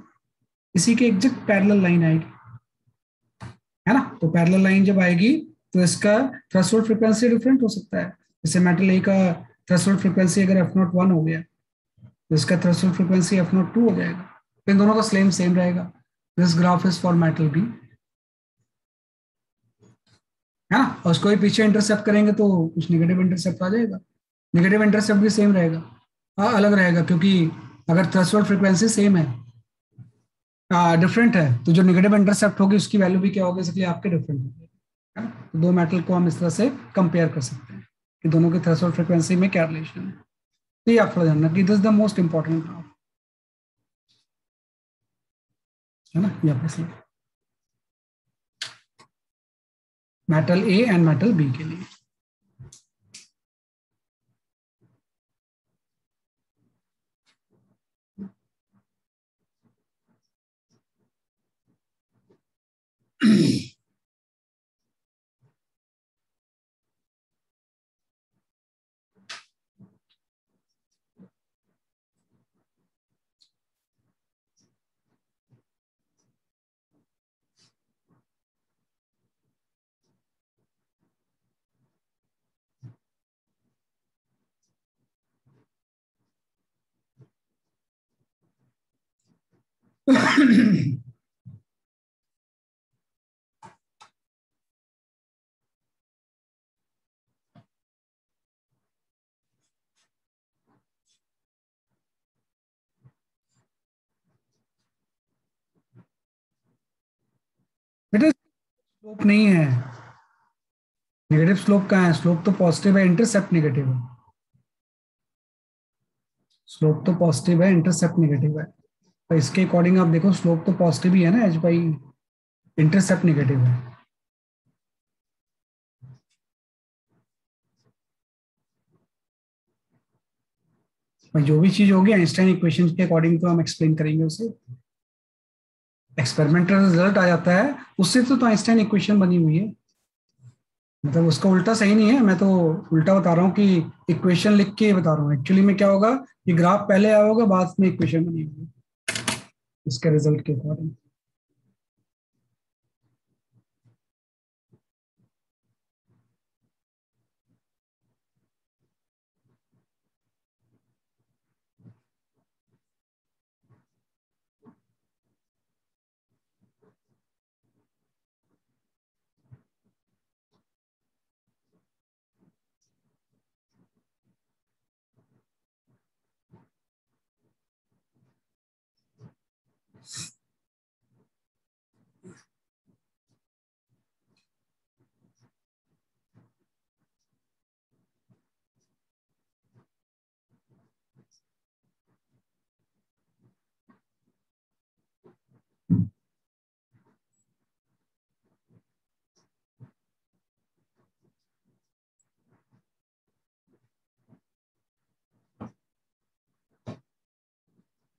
इसी के एग्जैक्ट पैरेलल लाइन आएगी, है ना। तो पैरेलल लाइन जब आएगी तो इसका थ्रेशोल्ड फ्रीक्वेंसी डिफरेंट हो सकता है। जैसे मेटल ए का थ्रेशोल्ड फ्रीक्वेंसी अगर F01 हो गया, तो इसका थ्रेशोल्ड फ्रीक्वेंसी F02 हो जाएगा। तो इन दोनों का स्लेम सेम रहेगा। This graph is for metal B, है ना। और उसको भी पीछे इंटरसेप्ट करेंगे तो कुछ नेगेटिव इंटरसेप्ट आ जाएगा, नेगेटिव इंटरसेप्ट भी सेम रहेगा। हाँ, अलग रहेगा, क्योंकि अगर थ्रेशोल्ड फ्रीक्वेंसी सेम है, डिफरेंट है, तो जो नेगेटिव इंटरसेप्ट होगी उसकी वैल्यू भी क्या होगी, इसलिए आपके डिफरेंट होगी, है ना। तो दो मेटल को हम इस तरह से कंपेयर कर सकते हैं कि दोनों के थ्रेशोल्ड फ्रीक्वेंसी में क्या रिलेशन है। तो ये आप थोड़ा जानना कि this is the most important graph, है ना। ये आपके लिए metal A and metal B के लिए। बेटा स्लोप नहीं है, नेगेटिव स्लोप कहाँ है? स्लोप तो पॉजिटिव है, इंटरसेप्ट नेगेटिव है। स्लोप तो पॉजिटिव है, इंटरसेप्ट नेगेटिव है। तो इसके अकॉर्डिंग आप देखो स्लोप तो पॉजिटिव ही है ना एच बाई, इंटरसेप्ट नेगेटिव है। और जो भी चीज होगी आइंस्टाइन इक्वेशन के अकॉर्डिंग तो हम एक्सप्लेन करेंगे उसे। एक्सपेरिमेंटल रिजल्ट आ जाता है उससे तो आइंस्टाइन इक्वेशन बनी हुई है, मतलब उसका उल्टा सही नहीं है। मैं तो उल्टा बता रहा हूँ कि इक्वेशन लिख के बता रहा हूँ। एक्चुअली में क्या होगा, ये ग्राफ पहले आया होगा, बाद में इक्वेशन बनी होगी इसके रिजल्ट के अकॉर्डिंग।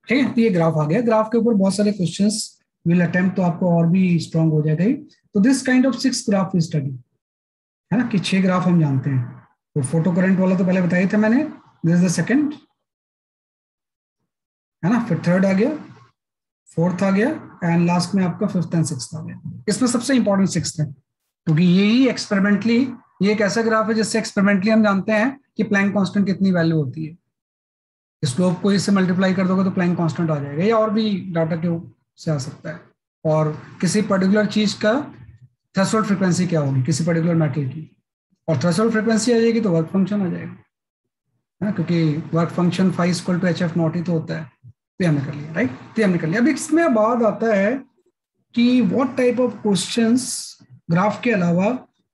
ठीक है, तो ये ग्राफ आ गया। ग्राफ के ऊपर बहुत सारे क्वेश्चंस विल अटेम्प्ट, तो आपको और भी स्ट्रांग हो जाएगा। तो this kind of 6 graph we study, है ना, कि 6 ग्राफ हम जानते हैं। तो फोटो करंट वाला तो पहले बताए थे मैंने, दिस इज द सेकंड, है ना। फिर थर्ड आ गया, फोर्थ आ गया, एंड लास्ट में आपका फिफ्थ एंड सिक्स्थ आ गया। इसमें सबसे इंपॉर्टेंट सिक्स्थ है, क्योंकि यही एक्सपेरिमेंटली, ये एक ऐसा ग्राफ है जिससे एक्सपेरिमेंटली हम जानते हैं कि प्लैंक कांस्टेंट कितनी वैल्यू होती है। स्लोप को इससे मल्टीप्लाई कर दोगे तो प्लैंक कांस्टेंट आ जाएगा, या और भी डाटा के से आ सकता है। और किसी पर्टिकुलर चीज का थ्रेशोल्ड फ्रीक्वेंसी क्या होगी, किसी पर्टिकुलर मेटल की, और थ्रेशोल्ड फ्रीक्वेंसी आ जाएगी तो वर्क फंक्शन आ जाएगा, है ना, क्योंकि वर्क फंक्शन फाई = HF0 ही तो होता है। तो हमने कर लिया, राइट। तो हमने कर लिया। अब इसमें बाद आता है कि what type of questions graph के अलावा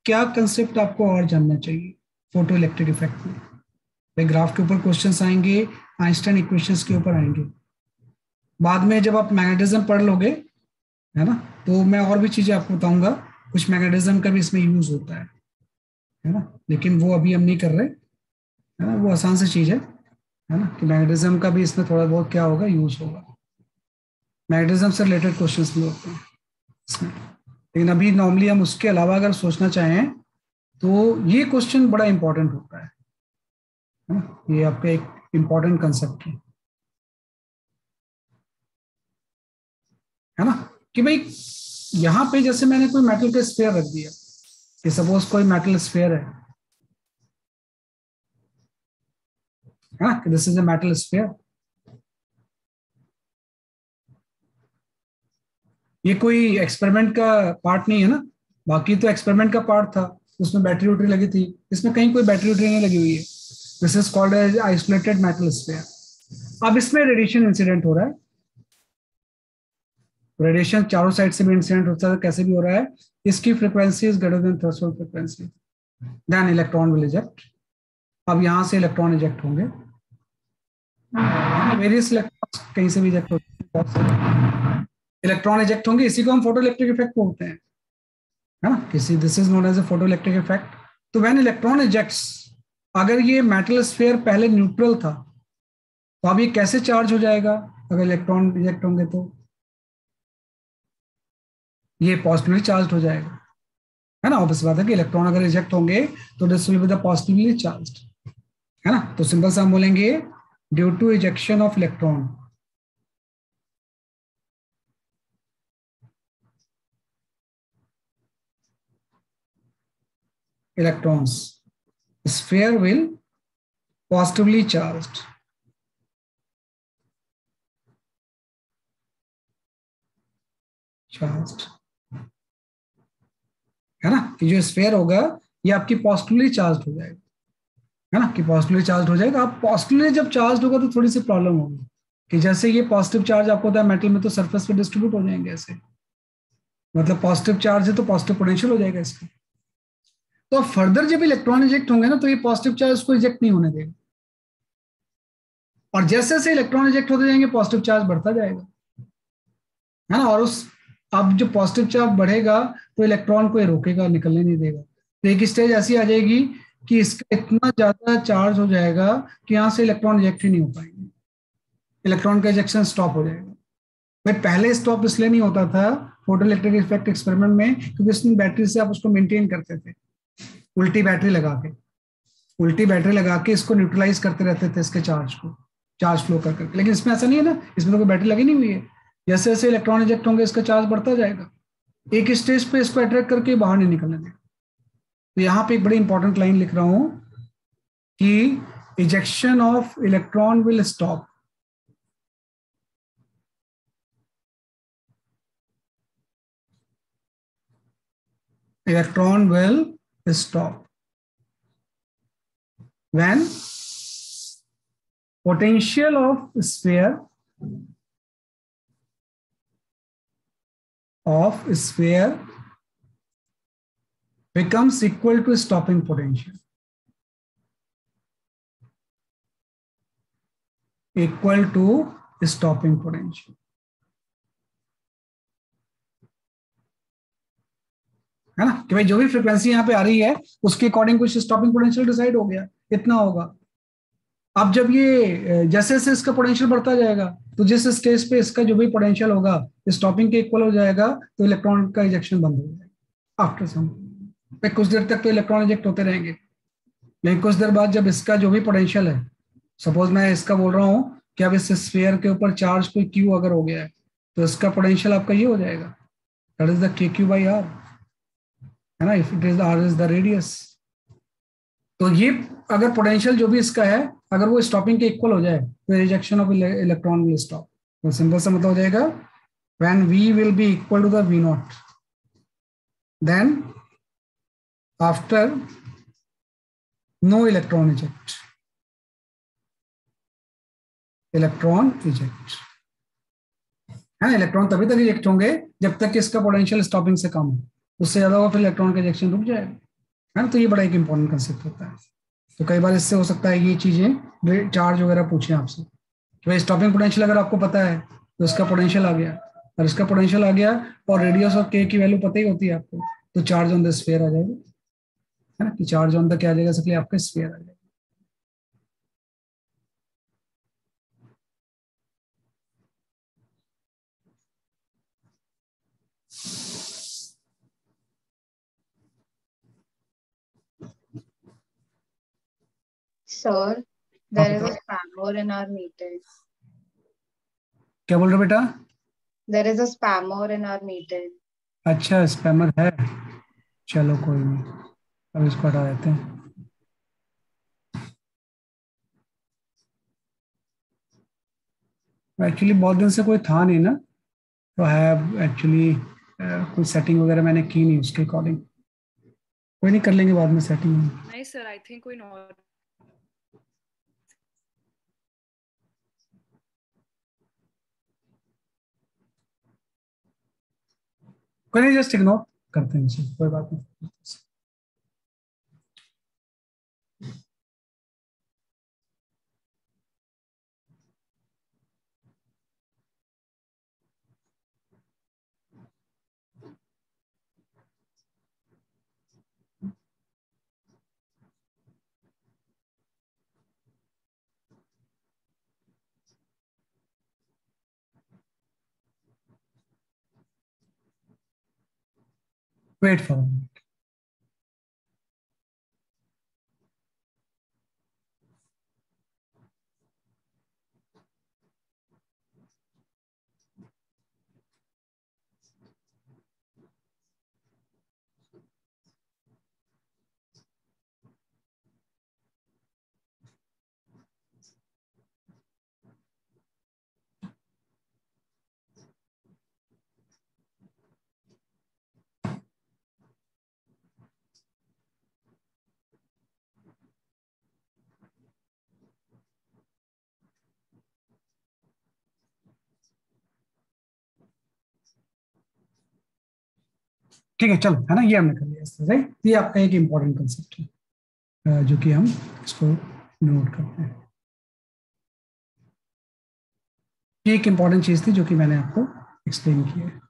क्या कंसेप्ट आपको और जानना चाहिए फोटो इलेक्ट्रिक इफेक्ट में। भाई ग्राफ के ऊपर क्वेश्चंस आएंगे, आइंस्टाइन इक्वेशंस के ऊपर आएंगे, बाद में जब आप मैग्नेटिज्म पढ़ लोगे, है ना, तो मैं और भी चीजें आपको बताऊंगा, कुछ मैग्नेटिज्म का भी इसमें यूज होता है ना, लेकिन वो अभी हम नहीं कर रहे, है ना, वो आसान सी चीज है ना, कि मैग्नेटिज्म का भी इसमें थोड़ा बहुत क्या होगा, यूज होगा, मैग्नेटिज्म से रिलेटेड क्वेश्चंस भी होते हैं इसमें। लेकिन अभी नॉर्मली हम उसके अलावा अगर सोचना चाहें तो ये क्वेश्चन बड़ा इंपॉर्टेंट होता है ना, ये आपका एक इंपॉर्टेंट कंसेप्ट है ना, कि भाई यहां पे जैसे मैंने कोई मेटल का स्फीयर रख दिया, कि सपोज कोई मेटल स्फीयर है ना, कि this is a metal sphere. ये कोई एक्सपेरिमेंट का पार्ट नहीं है ना, बाकी तो एक्सपेरिमेंट का पार्ट था, उसमें बैटरी वैटरी लगी थी, इसमें कहीं कोई बैटरी वैटरी नहीं लगी हुई है। This is called as isolated metal sphere. अब इसमें रेडिएशन इंसिडेंट हो रहा है, रेडिएशन चारों साइड से भी इंसिडेंट होता है, कैसे भी हो रहा है, इसकी frequency is greater than threshold frequency, then electron will eject. अब यहां से इलेक्ट्रॉन इजेक्ट होंगे, वेरियस इलेक्ट्रॉन कहीं से भी इजेक्ट होते हैं, इलेक्ट्रॉन इजेक्ट होंगे, इसी को हम फोटो इलेक्ट्रिक इफेक्ट बोलते हैं, है ना, किसी this is known as a photo electric effect. तो व्हेन इलेक्ट्रॉन इजेक्ट्स, अगर ये मेटल स्फीयर पहले न्यूट्रल था तो अब ये कैसे चार्ज हो जाएगा, अगर इलेक्ट्रॉन इजेक्ट होंगे तो ये पॉजिटिवली चार्ज हो जाएगा, है ना, ऑब्वियस बात है कि इलेक्ट्रॉन अगर इजेक्ट होंगे तो this will be the positively charged, है ना। तो सिंपल सा हम बोलेंगे due to ejection of electron, electrons, sphere will positively charged, है ना, कि जो स्फीयर होगा ये आपकी पॉजिटिवली चार्ज हो जाएगा, है ना, कि पॉजिटिवली चार्ज हो जाएगा। अब पॉजिटिवली जब चार्ज होगा तो थोड़ी सी प्रॉब्लम होगी, कि जैसे ये पॉजिटिव चार्ज आपको होता है मेटल में, तो सरफेस पे डिस्ट्रीब्यूट हो जाएंगे ऐसे, मतलब पॉजिटिव चार्ज है तो पॉजिटिव पोटेंशियल हो जाएगा इसका। तो अब फर्दर जब इलेक्ट्रॉन इजेक्ट होंगे ना, तो ये पॉजिटिव चार्ज उसको इजेक्ट नहीं होने देगा, और जैसे जैसे इलेक्ट्रॉन इजेक्ट होते जाएंगे पॉजिटिव चार्ज बढ़ता जाएगा, है ना, और उस अब जो पॉजिटिव चार्ज बढ़ेगा तो इलेक्ट्रॉन को ये रोकेगा, निकलने नहीं देगा। तो एक स्टेज ऐसी आ जाएगी कि इसका इतना ज्यादा चार्ज हो जाएगा कि यहां से इलेक्ट्रॉन इजेक्ट ही नहीं हो पाएंगे, इलेक्ट्रॉन का इजेक्शन स्टॉप हो जाएगा। भाई पहले स्टॉप इसलिए नहीं होता था फोटो इलेक्ट्रिक इफेक्ट एक्सपेरिमेंट में, क्योंकि उसमें बैटरी से आप उसको मेंटेन करते थे, उल्टी बैटरी लगा के, उल्टी बैटरी लगा के इसको न्यूट्रलाइज करते रहते थे, इसके चार्ज को, चार्ज फ्लो कर करके। लेकिन इसमें ऐसा नहीं है ना, इसमें तो कोई बैटरी लगी नहीं हुई है, जैसे जैसे इलेक्ट्रॉन इजेक्ट होंगे इसका चार्ज बढ़ता जाएगा, एक स्टेज पे इसको अट्रैक्ट करके बाहर नहीं निकलने देगा। तो यहाँ पे एक बड़ी इंपॉर्टेंट लाइन लिख रहा हूं कि ejection of electron will stop, electron will stop when potential of sphere becomes equal to stopping potential, equal to stopping potential, है ना, कि भाई जो भी फ्रीक्वेंसी यहाँ पे आ रही है उसके अकॉर्डिंग कुछ स्टॉपिंग पोटेंशियल डिसाइड हो गया, इतना होगा। अब जब ये जैसे जैसे इसका पोटेंशियल बढ़ता जाएगा तो जिस स्टेज पे इसका जो भी पोटेंशियल होगा स्टॉपिंग के इक्वल हो जाएगा, तो इलेक्ट्रॉन का इजेक्शन बंद हो जाएगा आफ्टर सम। कुछ देर तक तो इलेक्ट्रॉन इजेक्ट होते रहेंगे, लेकिन कुछ देर बाद जब इसका जो भी पोटेंशियल है, सपोज मैं इसका बोल रहा हूँ कि अब इस स्फीयर के ऊपर चार्ज कोई क्यू अगर हो गया है तो इसका पोटेंशियल आपका ये हो जाएगा, that is the K Q by R, है ना, if it is R is the radius. तो ये अगर पोटेंशियल जो भी इसका है अगर वो स्टॉपिंग के इक्वल हो जाए तो rejection of electron will stop. तो सिंपल सा मतलब हो जाएगा when V will be equal to the V naught, then after no electron eject, electron eject, है। इलेक्ट्रॉन तभी तक इजेक्ट होंगे जब तक कि इसका पोटेंशियल स्टॉपिंग से कम हो, उससे ज्यादा हो फिर इलेक्ट्रॉन का इजेक्शन रुक जाएगा, है ना। तो ये बड़ा एक इंपॉर्टेंट कंसेप्ट होता है। तो कई बार इससे हो सकता है ये चीजें चार्ज वगैरह पूछे आपसे, तो भाई स्टॉपिंग पोटेंशियल अगर आपको पता है तो इसका पोटेंशियल आ गया, और इसका पोटेंशियल आ गया और रेडियस ऑफ के की वैल्यू पता ही होती है आपको, तो चार्ज ऑन द स्फीयर आ जाएगा, है ना, कि चार्ज ऑन द क्या आ जाएगा, इसलिए आपका स्फीयर आ जाएगा। Sir, हाँ there is बताओ, a spammer in our meter. क्या बोल रहे हो बेटा? There is a spammer in our meter. अच्छा स्पैमर है, चलो कोई नहीं, अब इसको हटा देते हैं। एक्चुअली बहुत दिन से कोई था नहीं ना, तो है एक्चुअली कोई सेटिंग वगैरह मैंने की नहीं उसके अकॉर्डिंग, कोई नहीं कर लेंगे बाद में सेटिंग। नहीं सर, आई थिंक कोई नॉट। कोई नहीं, जस्ट इग्नोर करते हैं इसे, कोई बात नहीं। वेट फॉर, ठीक है चलो, है ना, ये हमने कर लिया इस तरह से। ये आपका एक इंपॉर्टेंट कंसेप्ट है, जो कि हम इसको नोट करते हैं। ये एक इंपॉर्टेंट चीज थी जो कि मैंने आपको एक्सप्लेन की है।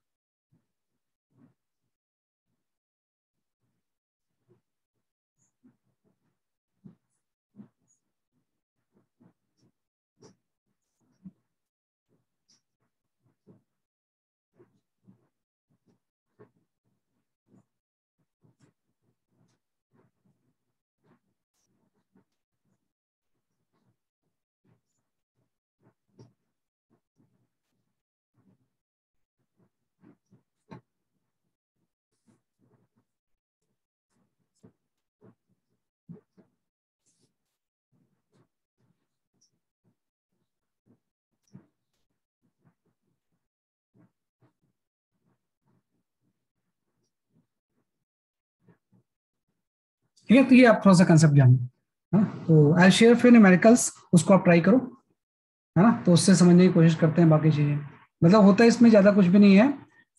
ठीक है, तो ये आप थोड़ा सा कंसेप्ट जानो, हाँ। तो आई शेयर फिर न्यूमेरिकल्स, उसको आप ट्राई करो, है ना, तो उससे समझने की कोशिश करते हैं बाकी चीजें। मतलब होता है इसमें ज्यादा कुछ भी नहीं है,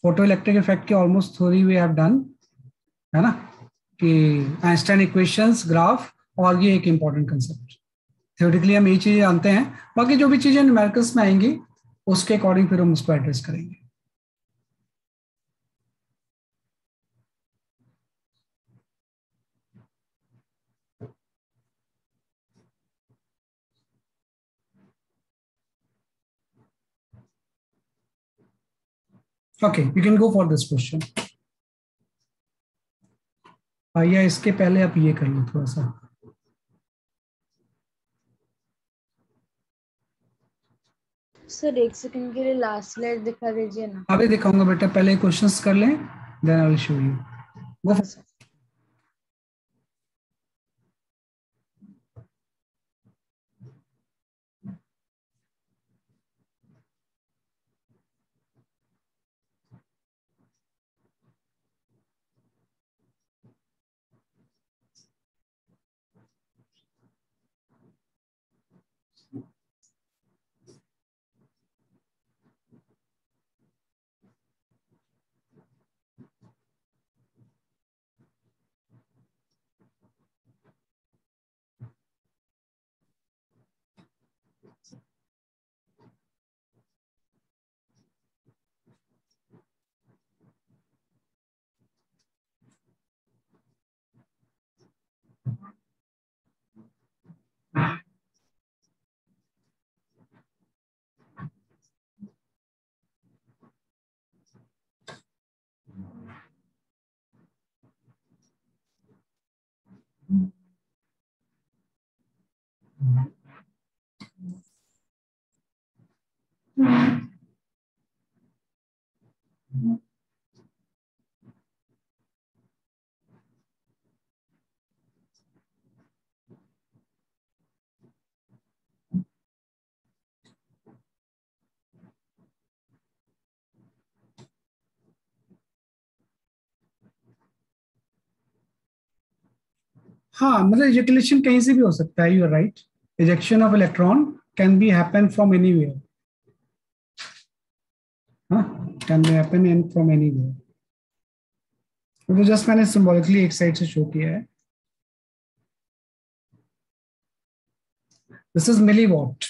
फोटो इलेक्ट्रिक इफेक्ट के almost theory we have done, है ना, कि आइंस्टाइन इक्वेशंस, ग्राफ, और ये एक इंपॉर्टेंट कंसेप्ट। थ्योरेटिकली हम ये चीजें जानते हैं, बाकी जो भी चीजें न्यूमेरिकल्स में आएंगी उसके अकॉर्डिंग फिर हम उसको एड्रेस करेंगे। Okay, you can go for this question. या इसके पहले आप ये कर लो थोड़ा सा। सर एक सेकंड के लिए लास्ट स्लाइड दिखा दीजिए ना। अभी दिखाऊंगा बेटा, पहले क्वेश्चंस कर लें, then I will show you. Go. हाँ सर। हाँ मतलब इजेकुलेशन कहीं से भी हो सकता है, you are right, ejection of electron can be happen from anywhere, हाँ can be happen in from anywhere. तो जस्ट मैंने सिंबॉलिकली एक साइड से शो किया है। This is milliwatt,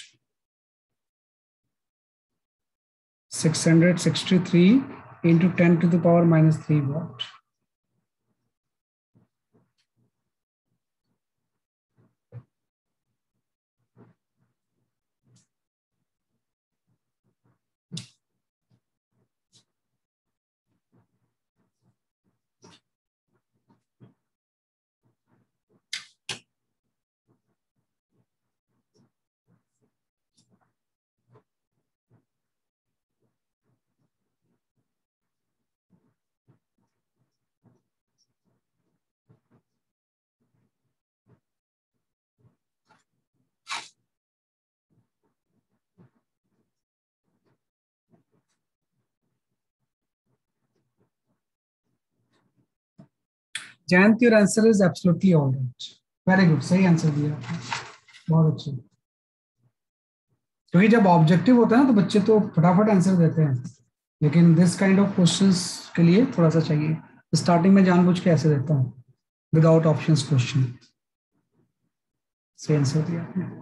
663 into 10 to the power minus 3 watt. Jayant, your answer is absolutely all right, very good, सही answer दिया आपने, बहुत अच्छे। क्योंकि जब ऑब्जेक्टिव होता है ना तो बच्चे तो फटाफट आंसर देते हैं, लेकिन दिस काइंड ऑफ क्वेश्चंस के लिए थोड़ा सा चाहिए। स्टार्टिंग में जानबूझ के ऐसे देता हूँ विदाउट ऑप्शंस क्वेश्चन। सही आंसर दिया आपने।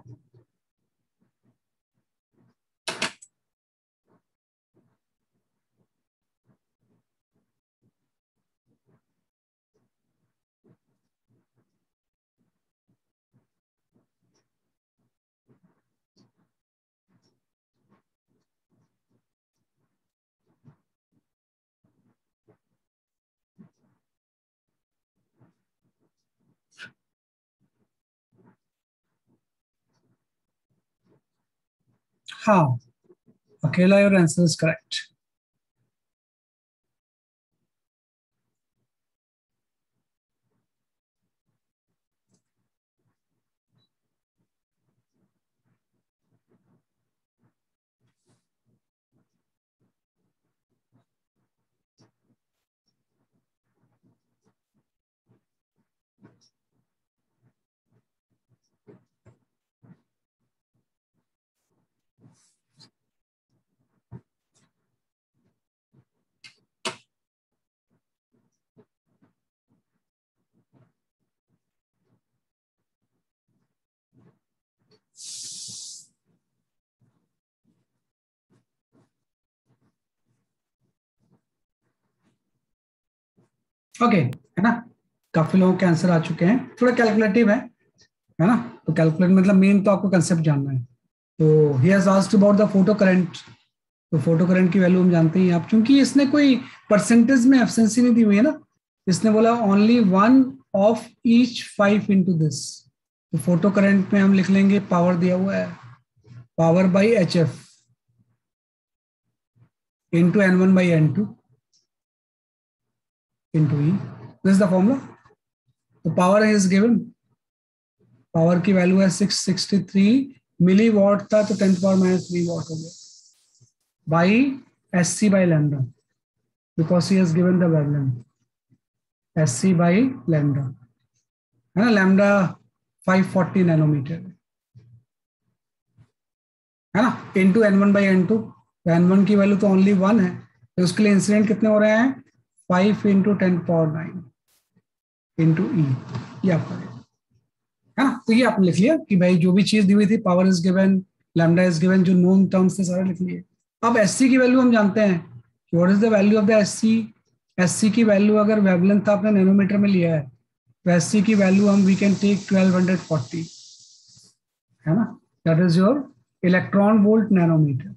हाँ, अकेला your answer is correct. Okay, है ना, काफी लोगों के आंसर आ चुके हैं। थोड़ा कैलकुलेटिव है ना, तो कैलकुलेट मतलब मेन तो आपको कंसेप्ट जानना है। तो he has asked about the photo current, तो फोटो करंट की वैल्यू हम जानते हैं आप, क्योंकि इसने कोई परसेंटेज में एफिशिएंसी नहीं दी हुई है ना, इसने बोला only one of each 5 into this. तो फोटो करंट में हम लिख लेंगे पावर दिया हुआ है, power by H F into N1 by N2 into E, this is the formula. तो पावर इज गिवन, पावर की वैल्यू है 663 मिली वॉट था, तो 10 पावर माइनस 3 वॉट हो गया, by S C by lambda, because he has given the wavelength S C by lambda, है ना, lambda 540 nanometre है ना, into N1 by N2। N1 की वैल्यू तो ओनली 1 है, तो उसके लिए इंसिडेंट कितने हो रहे हैं, 5 इंटू 10 पावर 9 इंटू ई, ये आपका है ना। तो ये आपने लिख लिया कि भाई जो भी चीज दी हुई थी, power is given, lambda is given, जो नोन टर्म्स थे सारे लिख लिए। अब एससी की वैल्यू हम जानते हैं कि what is the value of the SC. SC की वैल्यू अगर वेवलेंथ आपने नैनोमीटर में लिया है, तो एससी की वैल्यू हम वी कैन टेक 1240, है ना, that is your electron volt nanometer.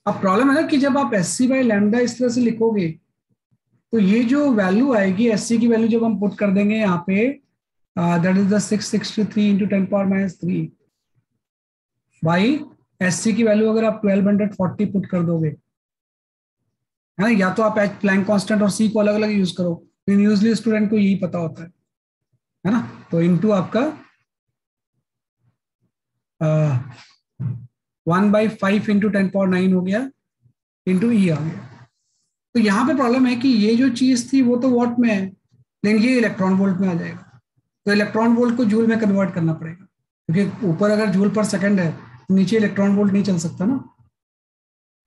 अब प्रॉब्लम है ना कि जब आप एससी बाई लैम्डा इस तरह से लिखोगे, तो ये जो वैल्यू आएगी एससी की वैल्यू जब हम पुट कर देंगे यहाँ पे, that is the 663 into 10 power minus 3 by SC की वैल्यू अगर आप 1240 पुट कर दोगे, है ना, या तो आप एच प्लैंक कांस्टेंट और सी को अलग अलग यूज करो, तो यूजली स्टूडेंट को यही पता होता है ना। तो इनटू आपका 1/5 इंटू 10 पावर 9 हो गया, इंटू ई आ गया। तो यहाँ पे प्रॉब्लम है कि ये जो चीज थी वो तो वॉट में है, लेकिन ये इलेक्ट्रॉन वोल्ट में आ जाएगा, तो इलेक्ट्रॉन वोल्ट को जूल में कन्वर्ट करना पड़ेगा, क्योंकि ऊपर अगर जूल पर सेकंड है तो नीचे इलेक्ट्रॉन वोल्ट नहीं चल सकता ना।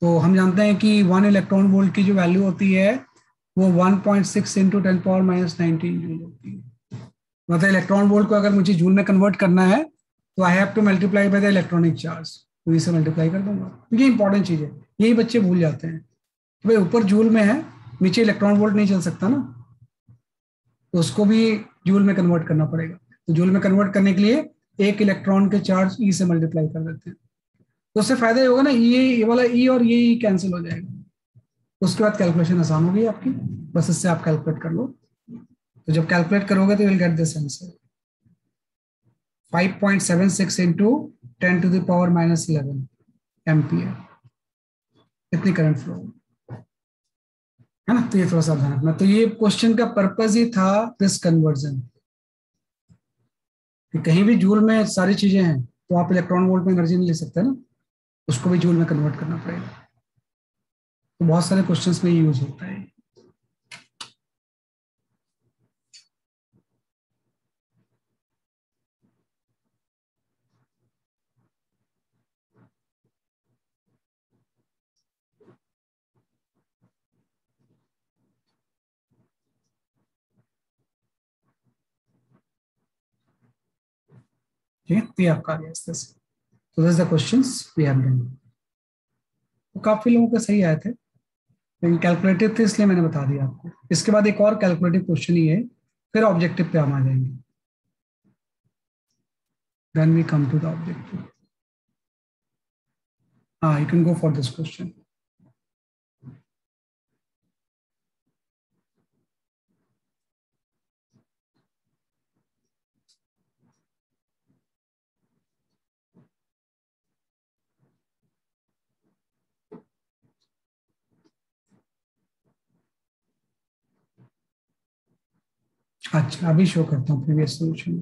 तो हम जानते हैं कि 1 इलेक्ट्रॉन वोल्ट की जो वैल्यू होती है वो 1.6 इंटू 10⁻19 जूल होती है। मतलब इलेक्ट्रॉन वोल्ट को अगर मुझे जूल में कन्वर्ट करना है तो I have to multiply by the electronic charge, तो इसे मल्टीप्लाई कर दूंगा। ये इंपॉर्टेंट चीज है, यही बच्चे भूल जाते हैं कि भाई ऊपर जूल में है, नीचे इलेक्ट्रॉन वोल्ट नहीं चल सकता ना, तो उसको भी जूल में कन्वर्ट करना पड़ेगा। तो जूल में कन्वर्ट करने के लिए एक इलेक्ट्रॉन के चार्ज ई से मल्टीप्लाई कर देते हैं, तो उससे फायदा ये होगा ना, ये वाला ई और ये ई कैंसिल हो जाएगा। उसके बाद कैलकुलेशन आसान होगी आपकी, बस इससे आप कैलकुलेट कर लो। तो जब कैलकुलेट करोगे तो will get this answer 5.76 into 10⁻⁻11 ampere, इतनी करंट फ्लो है ना। तो ये थोड़ा सा ध्यान रखना। तो ये क्वेश्चन का पर्पज ही था दिस कन्वर्जन, कि कहीं भी जूल में सारी चीजें हैं तो आप इलेक्ट्रॉन वोल्ट में एनर्जी नहीं ले सकते ना, उसको भी जूल में कन्वर्ट करना पड़ेगा। तो बहुत सारे क्वेश्चंस में यूज होता है। ठीक है, तो ये आपका आ गया इस तरह से। तो this the questions we have done. तो काफी लोगों के सही आए थे, लेकिन कैलकुलेटिव थे इसलिए मैंने बता दिया आपको। इसके बाद एक और कैलकुलेटिव क्वेश्चन ही है, फिर ऑब्जेक्टिव पे हम आ जाएंगे। Then we come to the objective. हाँ, you can go for this question. अच्छा, अभी शो करता हूँ previous solution.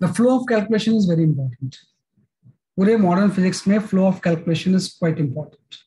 The flow of calculation is very important. पूरे मॉडर्न फिजिक्स में flow of calculation is quite important.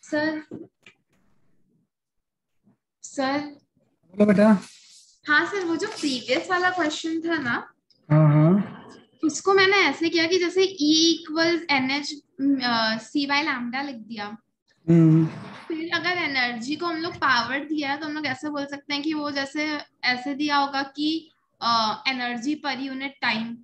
Sir sir बोलो बेटा। हाँ सर, वो जो प्रीवियस वाला क्वेश्चन था ना, हाँ हाँ। उसको मैंने ऐसे किया कि जैसे E इक्वल्स NH C/λ लिख दिया। हम्म फिर अगर एनर्जी को हम लोग पावर दिया तो हम लोग ऐसे बोल सकते हैं कि वो जैसे ऐसे दिया होगा कि एनर्जी पर यूनिट टाइम,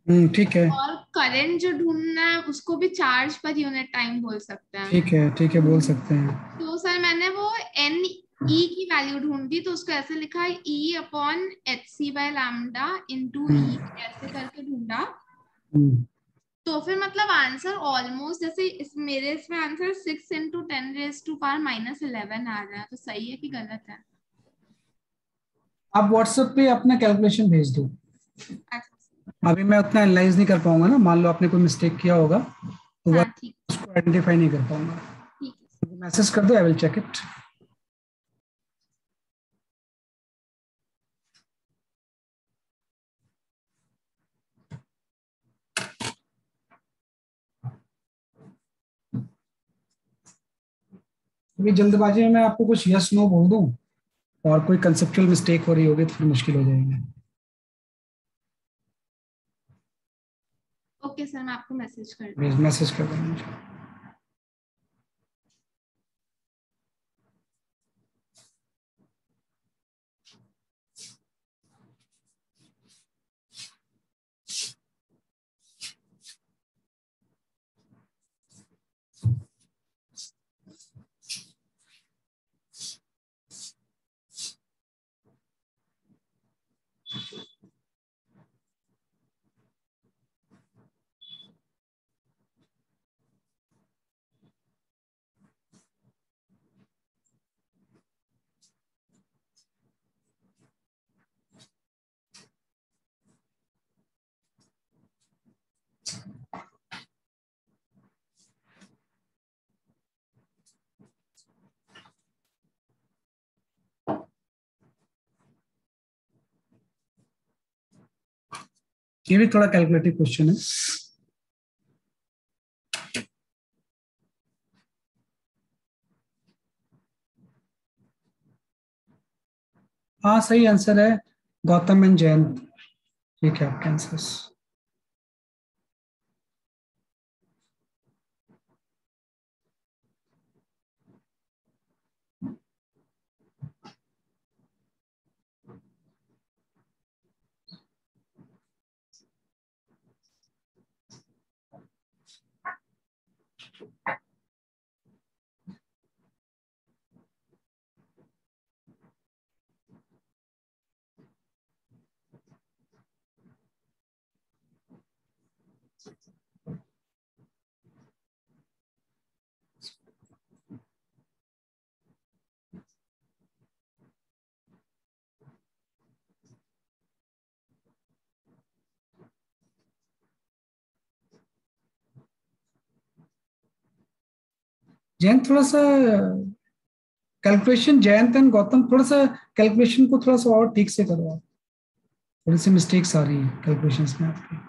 ठीक है और करंट जो ढूंढना है उसको भी चार्ज पर यूनिट टाइम बोल सकते हैं। ठीक है, बोल सकते हैं। तो सर मैंने वो एन ई की वैल्यू ढूंढी, तो उसको ऐसे लिखा है E/hc/λ इंटू ई, ऐसे करके ढूंढा। हम्म, तो फिर मतलब आंसर ऑलमोस्ट जैसे मेरे इसमें आंसर 6 × 10⁻11 आ रहा है, तो सही है कि गलत है? आप व्हाट्सएप पे अपना कैलकुलेशन भेज दो। अच्छा, अभी मैं उतना एनालाइज नहीं कर पाऊंगा ना, मान लो आपने कोई मिस्टेक किया होगा तो वह हाँ ठीक, उसको आइडेंटिफाई नहीं कर पाऊंगा। ठीक है। मैसेज कर दो, आई विल चेक इट। अभी जल्दबाजी में मैं आपको कुछ यस नो बोल दूं और कोई कंसेप्चुअल मिस्टेक हो रही होगी तो फिर मुश्किल हो जाएगी। ओके सर, मैं आपको मैसेज कर दूंगी। मैसेज कर देंगे। ये भी थोड़ा कैलकुलेटिव क्वेश्चन है। हाँ सही आंसर है, गौतम एंड जयंत। ठीक है आपके आंसर्स। जयंत थोड़ा सा कैलकुलेशन, जयंत एंड गौतम थोड़ा सा कैलकुलेशन को थोड़ा सा और ठीक से करो आप, थोड़ी सी मिस्टेक्स आ रही है कैलकुलेशंस में आपकी।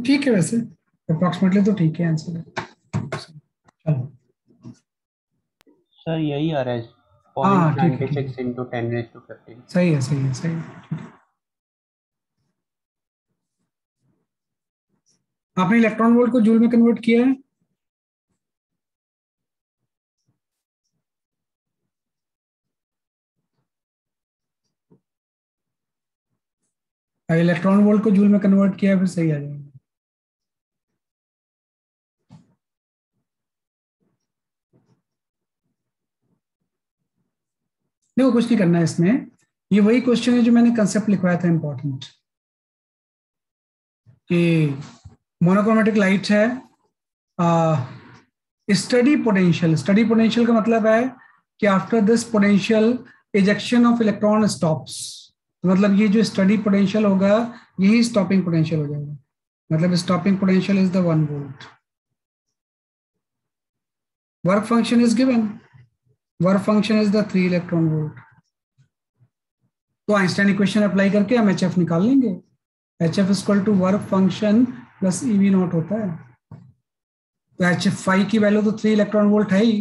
ठीक है, वैसे अप्रोक्सीमेटली तो ठीक है आंसर है। चलो सर यही आ रहा है, हाँ ठीक है, 0.96 into 10⁻15। सही है सही है सही है। आपने इलेक्ट्रॉन वोल्ट को जूल में कन्वर्ट किया है? इलेक्ट्रॉन वोल्ट को जूल में कन्वर्ट किया है, फिर सही आ जाएगा। देखो कुछ नहीं करना है इसमें, ये वही क्वेश्चन है जो मैंने कंसेप्ट लिखवाया था इंपॉर्टेंट, कि मोनोक्रोमेटिक लाइट है, स्टडी पोटेंशियल। स्टडी पोटेंशियल का मतलब है कि after this potential ejection of electron stops, तो मतलब ये जो स्टडी पोटेंशियल होगा यही स्टॉपिंग पोटेंशियल हो जाएगा, मतलब stopping potential is the 1 volt. Work function is given, work function is the 3 electron volt. तो आइंस्टाइन इक्वेशन अप्लाई करके हम एच एफ निकाल लेंगे। H F equal to work function plus E नॉट होता है। तो एच एफ फाई की वैल्यू तो 3 इलेक्ट्रॉन वोल्ट है ही,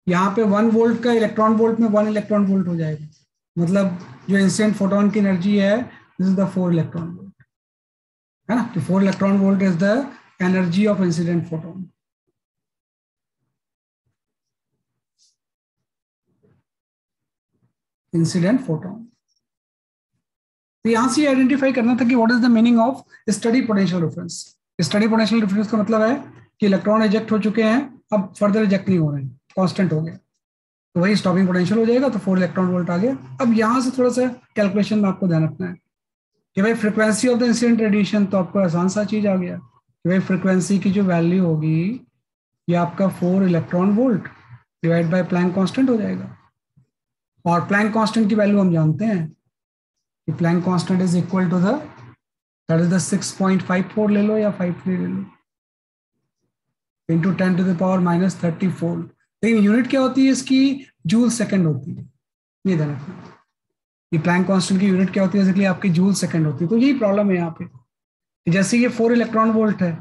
यहाँ पे 1 वोल्ट का इलेक्ट्रॉन वोल्ट में 1 इलेक्ट्रॉन वोल्ट हो जाएगा, मतलब जो इंसिडेंट फोटोन की एनर्जी है this is the 4 electron volt, है ना। तो 4 electron volt is the energy of incident photon. Incident photon. तो यहां से आइडेंटिफाई करना था कि what is the meaning of study potential difference. Study potential difference का मतलब है कि इलेक्ट्रॉन इजेक्ट हो चुके हैं, अब फर्दर इजेक्ट नहीं हो रहे हैं, कांस्टेंट हो गया, तो वही स्टॉपिंग पोटेंशियल हो जाएगा, तो 4 इलेक्ट्रॉन वोल्ट आ गया। अब यहां से थोड़ा सा कैलकुलेशन में आपको ध्यान रखना है कि भाई frequency of the incident radiation, तो आपको आसान सा चीज आ गया कि भाई फ्रीक्वेंसी की जो वैल्यू होगी ये आपका 4 electron volt divide by Planck constant हो जाएगा। और प्लैंक कांस्टेंट की वैल्यू हम जानते हैं कि Planck constant is equal to the, that is the 6.54 ले लो या 53 ले लो, इंटू 10⁻⁻34। लेकिन यूनिट क्या होती है इसकी? जूल सेकंड होती है। ये ध्यान रखना, ये प्लैंक कांस्टेंट की यूनिट क्या होती है? बेसिकली आपकी जूल सेकंड होती है। तो यही प्रॉब्लम है यहाँ पे, जैसे ये 4 इलेक्ट्रॉन वोल्ट है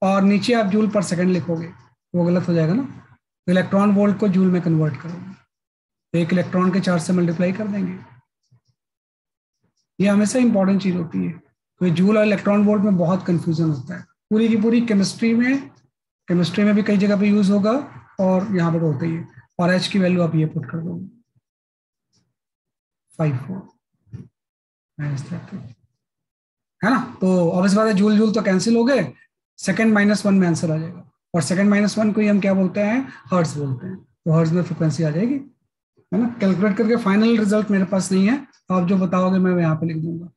और नीचे आप जूल पर सेकंड लिखोगे तो वो गलत हो जाएगा ना। तो इलेक्ट्रॉन वोल्ट को जूल में कन्वर्ट करोगे तो 1 इलेक्ट्रॉन के चार्ज से मल्टीप्लाई कर देंगे। ये हमेशा इंपॉर्टेंट चीज होती है, तो जूल और इलेक्ट्रॉन वोल्ट में बहुत कंफ्यूजन होता है। पूरी की पूरी केमिस्ट्री में भी कई जगह पे यूज होगा और यहाँ पे तो होता ही है। और एच की वैल्यू आप ये पुट कर दोगे 54, है ना। तो ऑब्वियस बात है, जूल जूल तो कैंसिल हो गए, सेकंड -1 में आंसर आ जाएगा। और सेकंड -1 को ही हम क्या बोलते हैं? हर्ट्ज बोलते हैं। तो हर्ट्ज में फ्रिक्वेंसी आ जाएगी, है ना। कैलकुलेट करके फाइनल रिजल्ट मेरे पास नहीं है, आप जो बताओगे मैं यहाँ पे लिख दूंगा,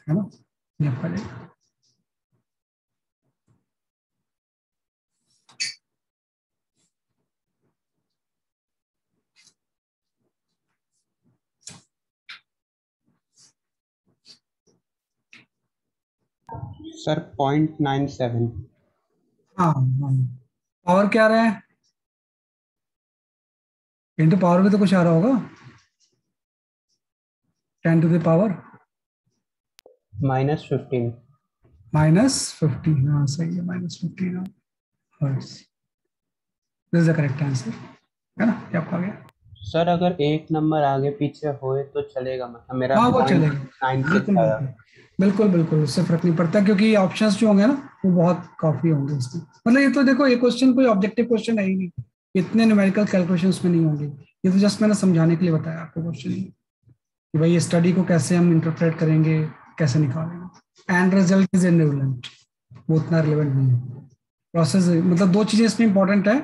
है ना। ये पड़ेगा। सर 0.97। हाँ पावर क्या आ रहा है? इंटू पावर भी तो कुछ आ रहा होगा, 10⁻⁻। -15। -15, हाँ सही है, -15 hertz. This is the correct answer, है ना। क्या आ गया? सर अगर एक नंबर आगे पीछे होए तो चलेगा, मतलब मेरा हाँ वो चलेगा, 0.96 बिल्कुल आया। बिल्कुल बिल्कुल बिल्कुल, उससे फर्क नहीं पड़ता, क्योंकि ऑप्शंस जो होंगे ना वो बहुत काफी होंगे इसमें। मतलब ये तो देखो, ये क्वेश्चन कोई ऑब्जेक्टिव क्वेश्चन है ही नहीं, इतने न्यूमेरिकल कैलकुलेशन में नहीं होंगे। ये तो जस्ट मैंने समझाने के लिए बताया आपको क्वेश्चन, कि भाई ये स्टडी को कैसे हम इंटरप्रेट करेंगे, कैसे निकालेंगे। एंड रिजल्ट इज इनरिलेवेंट, वो उतना रिलेवेंट नहीं है। प्रोसेस मतलब दो चीजें इसमें इंपॉर्टेंट है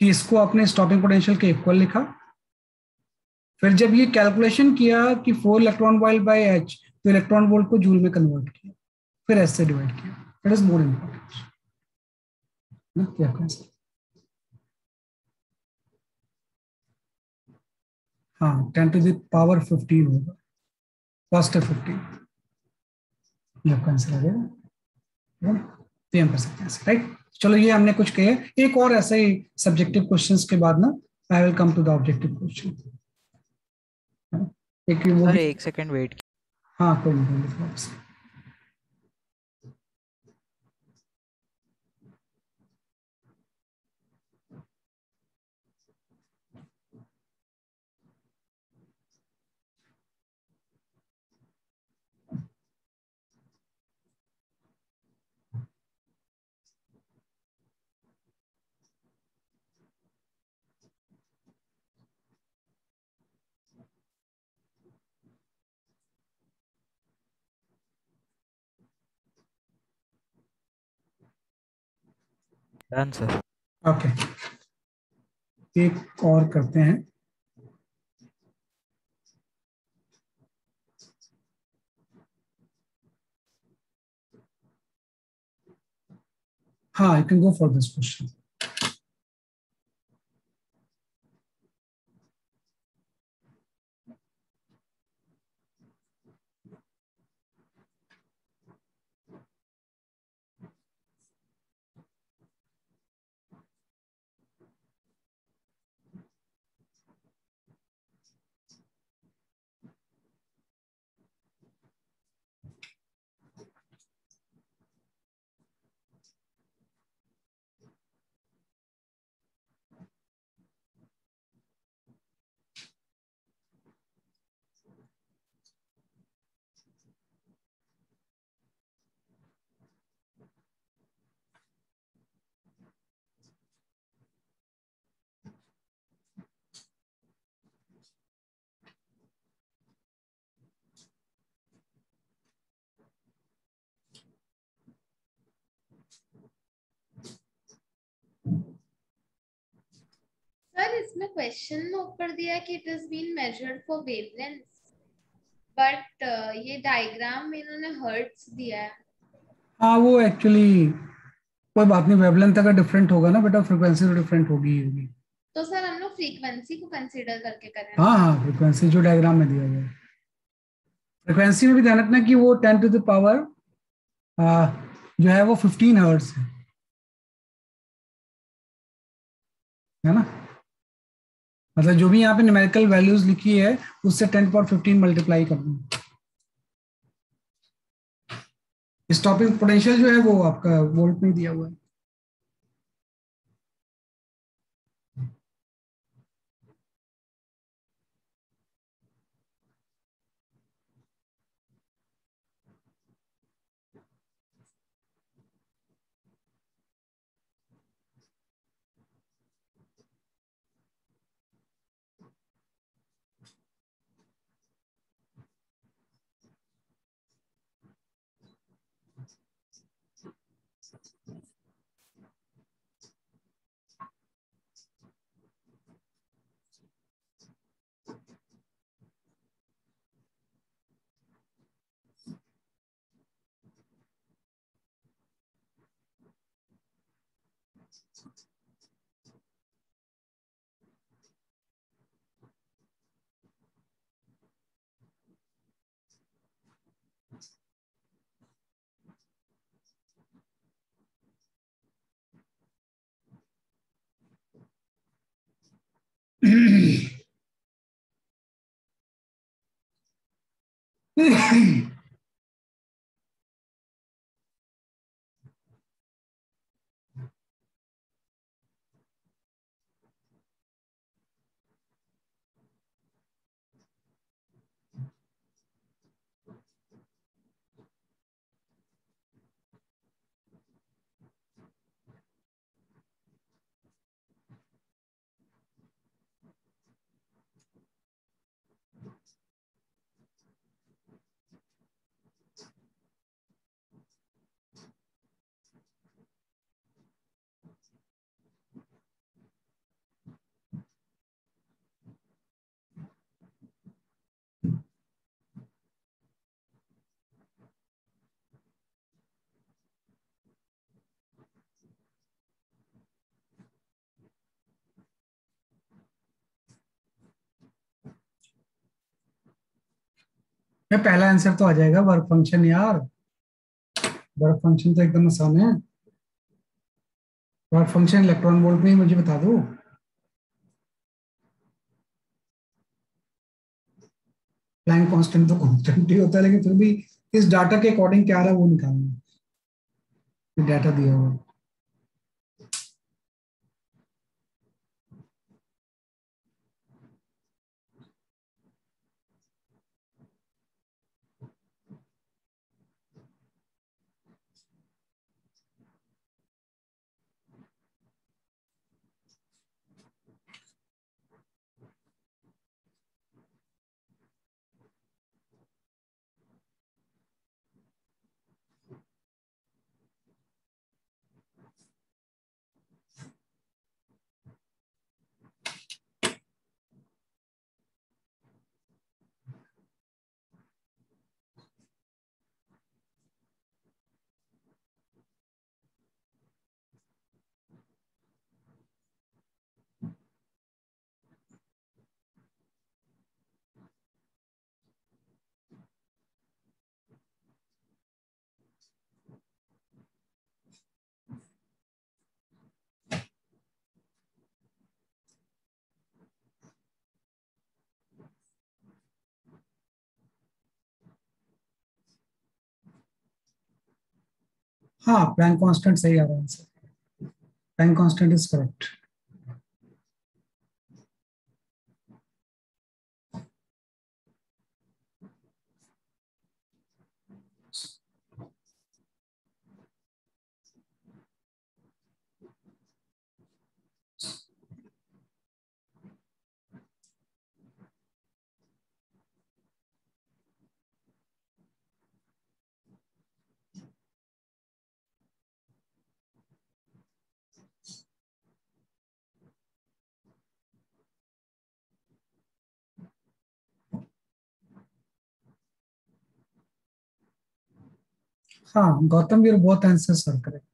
कि इसको आपने स्टॉपिंग पोटेंशियल के इक्वल लिखा, फिर जब ये कैलकुलेशन किया कि 4 इलेक्ट्रॉन वोल्ट बाय एच, तो इलेक्ट्रॉन वोल्ट को जूल में कन्वर्ट किया, फिर एच से डिवाइड किया। दैट इज मोर इम्पोर्टेंट ना। क्या कैसे? हाँ 10⁻15 होगा, +15 ये आपका आंसर आ जाएगा, है ना? तो ये हम कर सकते हैं, राइट। चलो ये हमने कुछ कहे, एक और ऐसे ही सब्जेक्टिव क्वेश्चंस के बाद ना I will come to the objective question. एक वो सर भी, एक सेकंड वेट। हाँ कोई नहीं, डन सर। ओके एक और करते हैं। हाँ, you can go for this question. इसमें क्वेश्चन में ऊपर दिया है कि it is been measured for wavelength, but ये डायग्राम में इन्होंने हर्ट्ज दिया है। हाँ वो एक्चुअली कोई बात नहीं, वेवलेंथ अगर डिफरेंट होगा ना बेटा, फ्रीक्वेंसी तो डिफरेंट होगी ही होगी। तो सर हम लोग फ्रीक्वेंसी को कंसीडर करके करें। हाँ हाँ, फ्रीक्वेंसी जो डायग्राम में दिया हुआ है, फ्रीक्वेंसी में भी ध्यान रखना कि वो 10 टू द पावर जो है वो 15 हर्ट्ज है ना। मतलब जो भी यहाँ पे न्यूमेरिकल वैल्यूज लिखी है उससे 10 पावर 15 मल्टीप्लाई करना। इस टॉपिक पोटेंशियल जो है वो आपका वोल्ट में दिया हुआ है। मैं पहला आंसर तो आ जाएगा, वर्क फंक्शन यार। वर्क फंक्शन तो एकदम आसान है। वर्क फंक्शन इलेक्ट्रॉन वोल्ट में ही मुझे बता दो। प्लैंक कांस्टेंट तो कांस्टेंट ही होता है, लेकिन फिर भी इस डाटा के अकॉर्डिंग क्या आ रहा है वो निकालना, डाटा दिया हुआ है। हाँ, प्लैंक कांस्टेंट सही आ रहा है answer. Planck constant is correct. हाँ Gautam, your both answers are correct.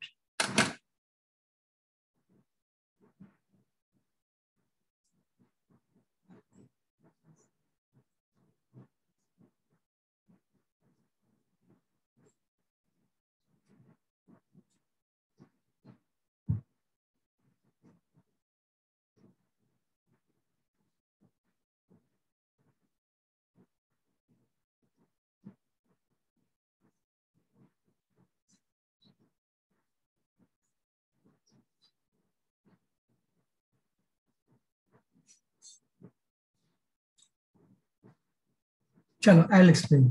चलो आई विल एक्सप्लेन।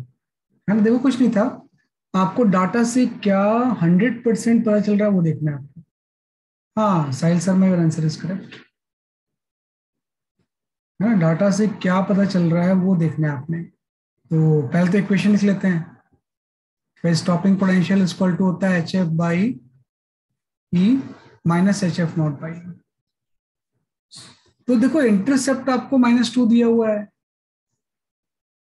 हम देखो कुछ नहीं था, आपको डाटा से क्या 100% पता चल रहा है वो देखना है आपको। हाँ Sahil Sharma, your answer is correct है ना। डाटा से क्या पता चल रहा है वो देखना है आपने। तो पहले तो इक्वेशन लिख लेते हैं। फिर स्टॉपिंग पोटेंशियल इक्वल टू होता है h f by e minus h F naught by. तो देखो इंटरसेप्ट आपको -2 दिया हुआ है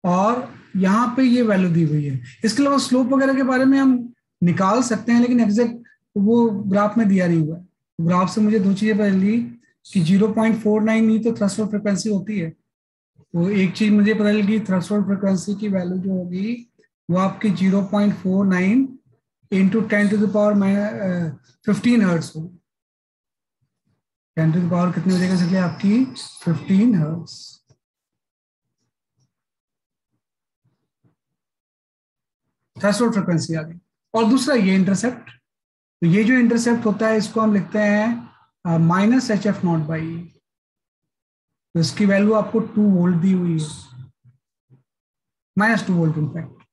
और यहाँ पे ये वैल्यू दी हुई है। इसके अलावा स्लोप वगैरह के बारे में हम निकाल सकते हैं, लेकिन एग्जैक्ट वो ग्राफ में दिया नहीं हुआ है। ग्राफ से मुझे दो चीजें पता ली कि 0.49 ही तो थ्रेशोल्ड फ्रिक्वेंसी होती है। तो एक चीज मुझे पता लगी, थ्रेशोल्ड फ्रिक्वेंसी की वैल्यू जो होगी वो आपकी 0.49 इंटू 10⁻15 हर्ट्स होगी। 10 कितनी हो जाएगा इसलिए आपकी 15 हर्ट्स। थ्रेशोल्ड फ्रिक्वेंसी आ गई। और दूसरा ये इंटरसेप्ट, तो ये जो इंटरसेप्ट होता है इसको हम लिखते हैं minus h F naught by. तो इसकी वैल्यू आपको 2 वोल्ट दी हुई है, -2 वोल्ट इनफैक्ट।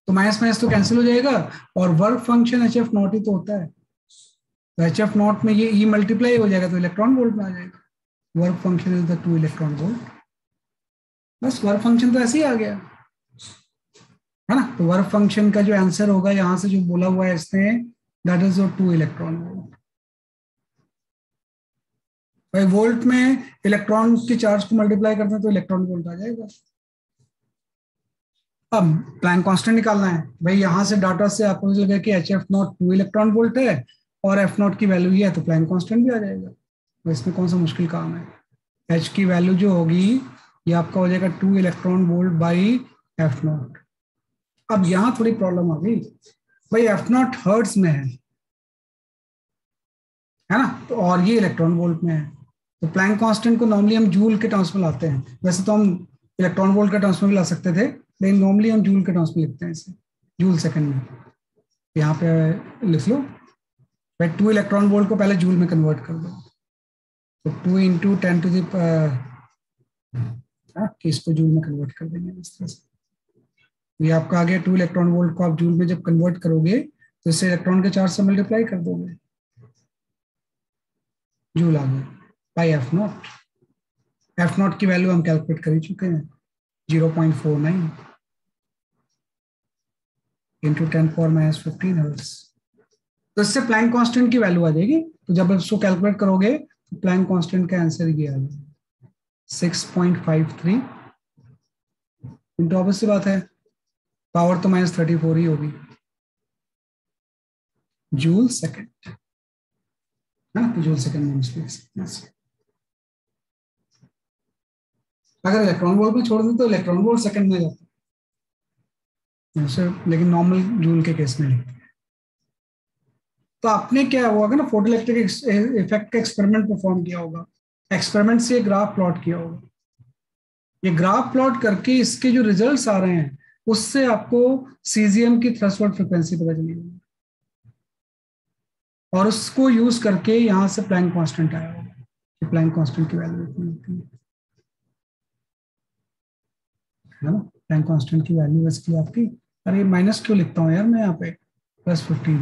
तो माइनस माइनस तो कैंसिल हो जाएगा और work function H F not ही तो होता है। तो एच एफ नॉट में ये ई मल्टीप्लाई हो जाएगा तो इलेक्ट्रॉन वोल्ट में आ जाएगा। Work function is the 2 electron volt. बस वर्क फंक्शन तो ऐसे ही आ गया है ना। तो वर्क फंक्शन का जो आंसर होगा यहां से जो बोला हुआ है इसने, that is your 2 electron volt. भाई वोल्ट में इलेक्ट्रॉन के चार्ज को मल्टीप्लाई करते हैं तो इलेक्ट्रॉन वोल्ट आ जाएगा। अब प्लैंक कांस्टेंट निकालना है भाई। यहां से डाटा से आपको लगा कि H F not 2 electron volt है और एफ नॉट की वैल्यू ये है, तो प्लैंक कांस्टेंट भी आ जाएगा। तो इसमें कौन सा मुश्किल काम है। एच की वैल्यू जो होगी ये आपका हो जाएगा 2 electron volt by F not. अब यहां थोड़ी प्रॉब्लम आ गई भाई, एफ नॉट हर्ट्स में है ना, तो और ये इलेक्ट्रॉन वोल्ट में है। तो प्लैंक कांस्टेंट को नॉर्मली हम जूल के टर्म्स में लाते हैं। वैसे तो हम इलेक्ट्रॉन वोल्ट के टर्म्स में भी ला सकते थे, लेकिन नॉर्मली हम जूल के टर्म्स में लिखते हैं इसे, जूल सेकंड में। यहाँ पे लिख लो भाई 2 इलेक्ट्रॉन वोल्ट को पहले जूल में कन्वर्ट कर दो। तो 2 इंटू 10 टू द इसको जूल में कन्वर्ट कर देंगे इस तरह से। ये आपका आ गया 2 इलेक्ट्रॉन वोल्ट को आप जूल में जब कन्वर्ट करोगे तो इससे इलेक्ट्रॉन के चार्ज से मल्टीप्लाई कर दोगे, जूल आ गया by F not. F not की वैल्यू हम कैलकुलेट कर ही चुके हैं, 0.49 इंटू 10⁻⁻15 हर्ट्ज। तो इससे प्लैंक कांस्टेंट की वैल्यू आ जाएगी। तो जब इसको कैलकुलेट करोगे तो प्लैंक कांस्टेंट का आंसर ये आ जाएगा 6.53 इंटू, ऑब्वियस बात है पावर तो -34 ही होगी, जूल सेकंड है ना। जूल सेकंड में अगर इलेक्ट्रॉन वोल्ट में छोड़ दें तो इलेक्ट्रॉन वोल्ट सेकंड में जाता है, लेकिन नॉर्मल जूल के केस में लिखते हैं। तो आपने क्या होगा ना, फोटोइलेक्ट्रिक इफेक्ट का एक्सपेरिमेंट परफॉर्म किया होगा। एक्सपेरिमेंट से ग्राफ प्लॉट किया होगा। ये ग्राफ प्लॉट करके इसके जो रिजल्ट्स आ रहे हैं उससे आपको सीजियम की थ्रेशोल्ड फ्रिक्वेंसी पता चलेगी और उसको यूज करके यहां से प्लैंक कांस्टेंट आया होगा कि प्लैंक कांस्टेंट की वैल्यू इतनी होती है ना। प्लैंक कांस्टेंट की वैल्यू बेसिकली आपकी, अरे माइनस क्यों लिखता हूँ यार मैं यहाँ पे, +15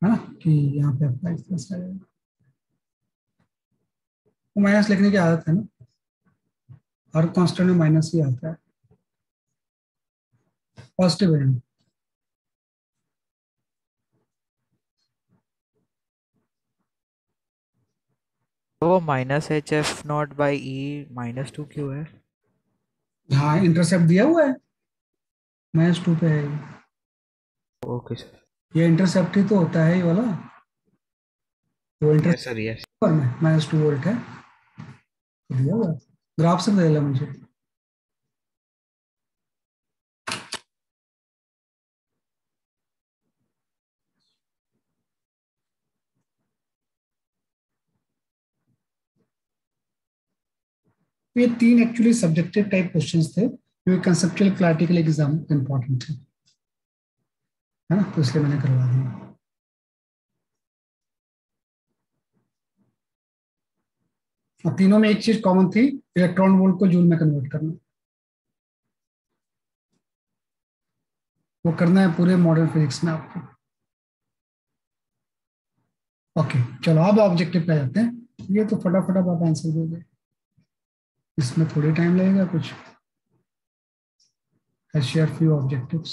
है ना, कि यहाँ पे आपका इस तरह से आएगा। माइनस लिखने की आदत है ना, हर कांस्टेंट में माइनस ही आता है, पॉजिटिव है। तो वो -HF0/E -2 क्यों है? हाँ इंटरसेप्ट दिया हुआ है -2 पे है ये। Okay sir. ये इंटरसेप्ट ही तो होता है ये वाला, वो यस इंटरसेप्ट सर यस। पर में -2 वोल्ट है, तो दिया हुआ ग्राफ से मिलेगा मुझे। तो ये 3 एक्चुअली सब्जेक्टिव टाइप क्वेश्चंस थे, जो कंसेप्चुअल क्लैरिटी के लिए एग्जाम इंपॉर्टेंट है ना, तो इसलिए मैंने करवा दिया। और तीनों में एक चीज कॉमन थी, इलेक्ट्रॉन वोल्ट को जूल में कन्वर्ट करना। वो करना है पूरे मॉडर्न फिजिक्स में आपको। ओके चलो अब ऑब्जेक्टिव पे आ जाते हैं। ये तो फटाफट आप आंसर दोगे, इसमें थोड़ी टाइम लगेगा कुछ। I share few objectives.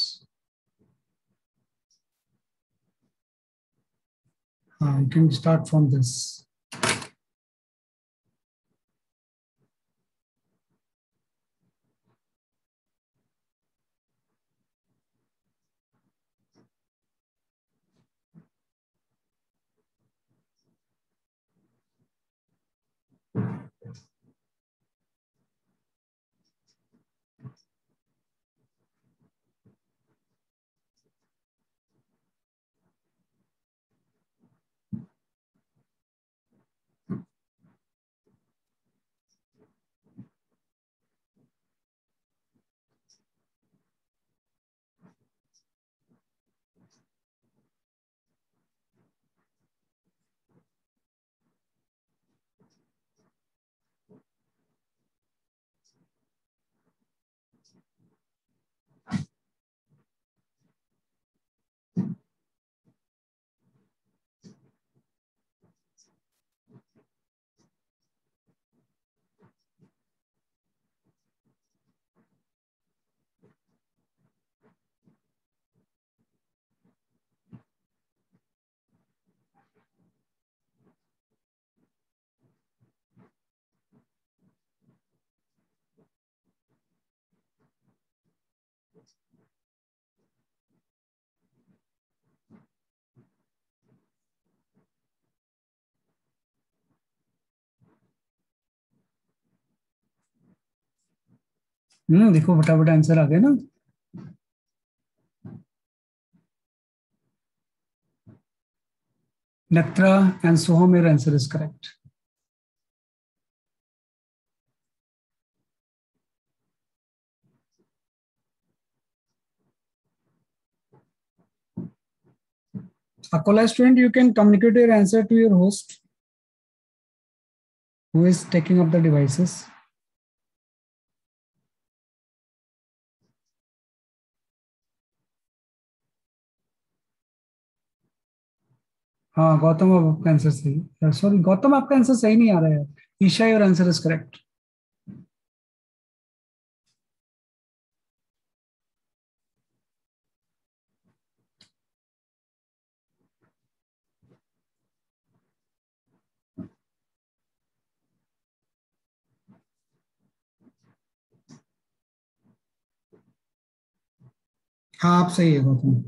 You can start from this. देखो फटाफट आंसर आ गया ना। Nectra and Soham, your answer is correct. Akola student, you can communicate your answer to your host who is taking up the devices. हाँ गौतम, आपका answer सही, sorry Gautam आपका answer सही नहीं आ रहा है। Isha, your answer is correct. हाँ आप सही है गौतम।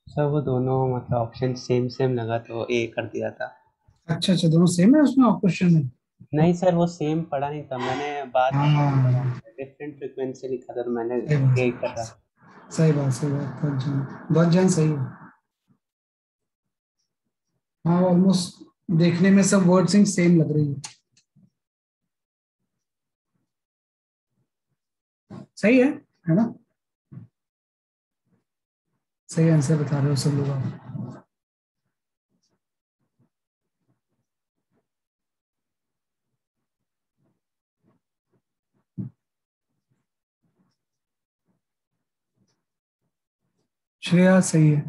सर वो दोनों मतलब ऑप्शन सेम सेम लगा तो ए कर दिया था। अच्छा अच्छा, दोनों सेम है उसमें क्वेश्चन में? नहीं सर वो सेम पढ़ा नहीं था मैंने, बाद में पढ़ा, हाँ डिफरेंट फ्रिक्वेंसी लिखा था तो मैंने सही ए बात, कर रहा। सही बात, सही बात। बहुत जन सही है। हाँ ऑलमोस्ट देखने में सब वर्ड सिंग सेम लग रही है। सही है ना? सही आंसर बता रहे हो सब लोग आप। श्रेया सही है।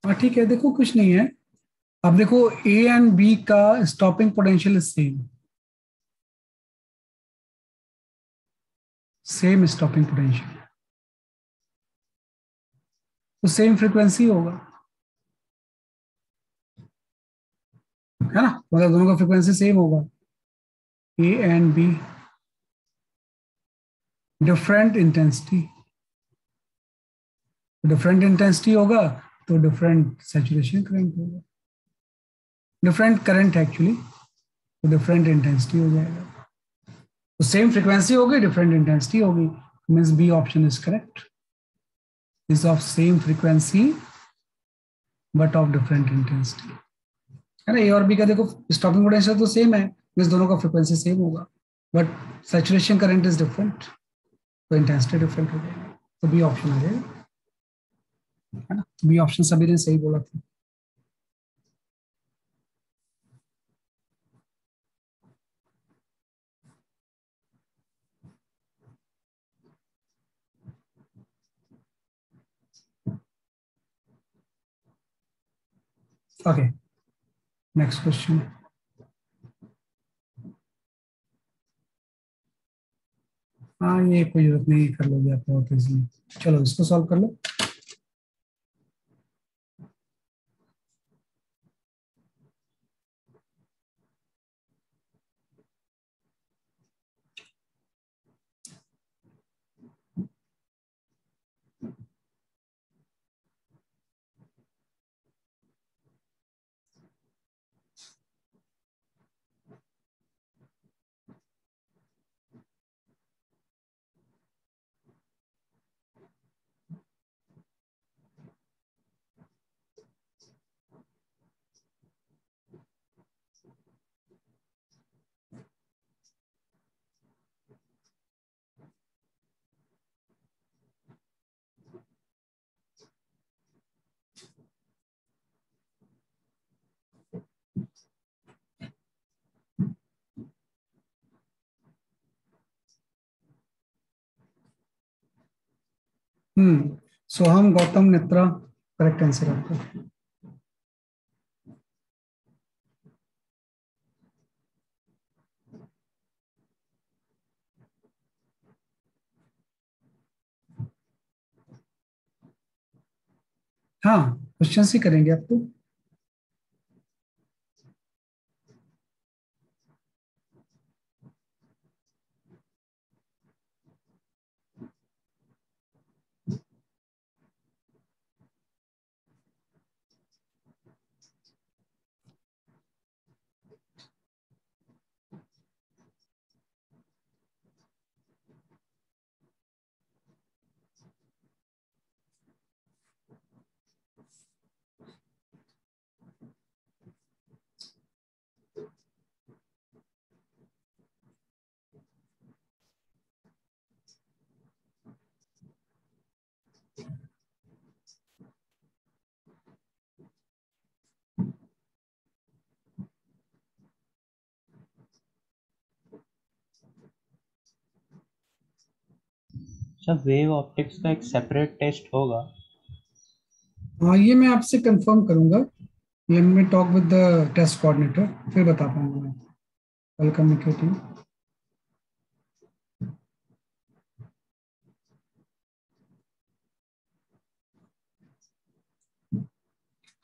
हाँ ठीक है, देखो कुछ नहीं है। अब देखो ए एंड बी का stopping potential same, same stopping potential. तो सेम फ्रीक्वेंसी होगा, है ना, मतलब दोनों का फ्रीक्वेंसी सेम होगा, A and B, different intensity, different intensity होगा तो डिफरेंट सैचुरेशन करंट होगा, डिफरेंट करंट एक्चुअली, तो डिफरेंट इंटेंसिटी हो जाएगा। तो सेम फ्रीक्वेंसी होगी, डिफरेंट इंटेंसिटी होगी, means B option is correct, is of same frequency but of different intensity, है ना। ए और बी का देखो स्टॉपिंग पोटेंशियल तो सेम है, मींस दोनों का फ्रीक्वेंसी सेम होगा, but saturation current is different, तो इंटेंसिटी डिफरेंट हो जाएगी, तो बी ऑप्शन आ जाएगा, है ना। बी ऑप्शन सभी ने सही बोला था। Okay, next question. हाँ ये कोई जरूरत नहीं, कर लोगे आप बहुत इजीली, चलो इसको सॉल्व कर लो। सोहम गौतम नेत्रा करेक्ट आंसर आपका। हाँ क्वेश्चन ही करेंगे आपको। सब वेव ऑप्टिक्स का एक सेपरेट टेस्ट होगा? हाँ ये मैं आपसे कंफर्म करूंगा, ये मैं talk with the test coordinator, फिर बता पाऊंगा मैं। Well communicating.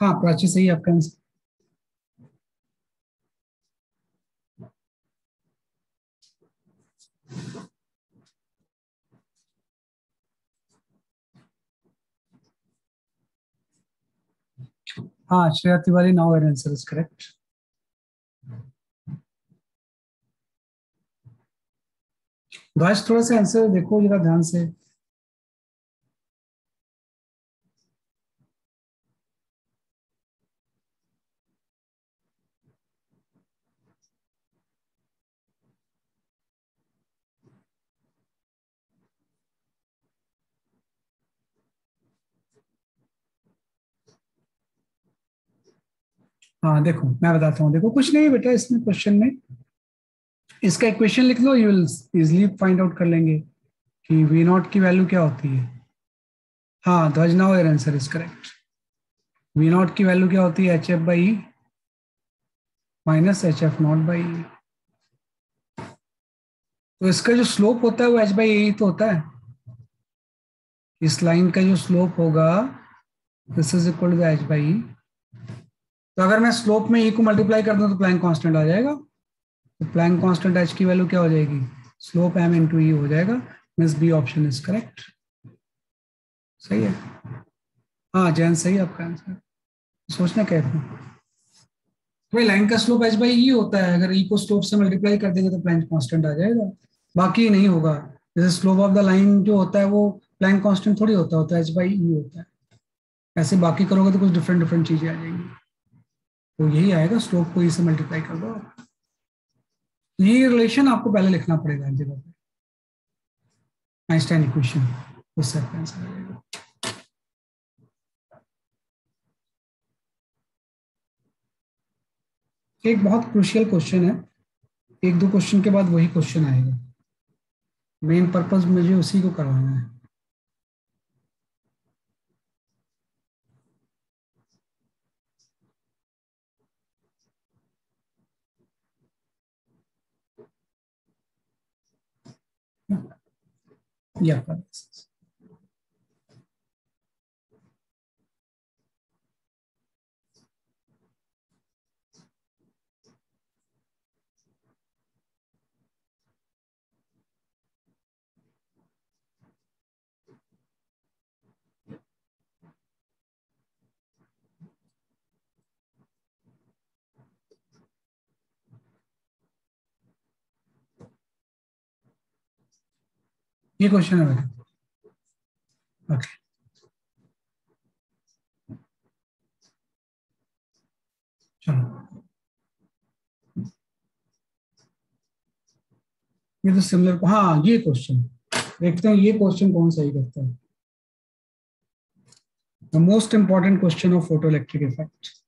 हाँ प्राची सही आपका आंसर। हाँ Shreya Tiwari, now your answer is correct. Guys थोड़ा सा आंसर देखो जरा ध्यान से। हाँ देखो मैं बताता हूँ, देखो कुछ नहीं बेटा इसमें क्वेश्चन में, इसका इक्वेशन लिख लो, you will easily find out कर लेंगे कि वी नॉट की वैल्यू क्या होती है। हाँ Dhwaj, now your answer is correct. V naught की वैल्यू क्या होती है, h f by e minus h F naught by e. तो इसका जो स्लोप होता है वो एच बाई ई तो होता है, इस लाइन का जो स्लोप होगा this is equal to h by e. तो अगर मैं स्लोप में ई को मल्टीप्लाई कर दूं तो प्लैंक कांस्टेंट आ जाएगा। तो प्लैंक कांस्टेंट एच की वैल्यू क्या हो जाएगी, स्लोप एम इंटू ई हो जाएगा। Means B option is correct. सही है, हाँ जैन सही आपका आंसर। सोचना क्या है भाई, लाइन का स्लोप एच बाई ई होता है, अगर ई को स्लोप से मल्टीप्लाई कर देंगे तो प्लैंक कांस्टेंट आ जाएगा, बाकी नहीं होगा। जैसे स्लोप ऑफ द लाइन जो होता है वो प्लैंक कांस्टेंट थोड़ी होता है एच बाई ई होता है। ऐसे बाकी करोगे तो कुछ डिफरेंट डिफरेंट चीजें आ जाएंगी। तो यही आएगा, स्लोप को ई से मल्टीप्लाई कर दो। ये रिलेशन आपको पहले लिखना पड़ेगा हर जगह पे, आइंस्टाइन इक्वेशन, उससे आपका आंसर आ जाएगा। एक बहुत क्रूशियल क्वेश्चन है, एक दो क्वेश्चन के बाद वही क्वेश्चन आएगा। मेन पर्पस मुझे उसी को करवाना है। या ये क्वेश्चन है बेटा। ओके, चलो ये तो सिमिलर, हाँ ये क्वेश्चन देखते हैं, ये क्वेश्चन कौन सही करता है। The most important question of photo electric effect.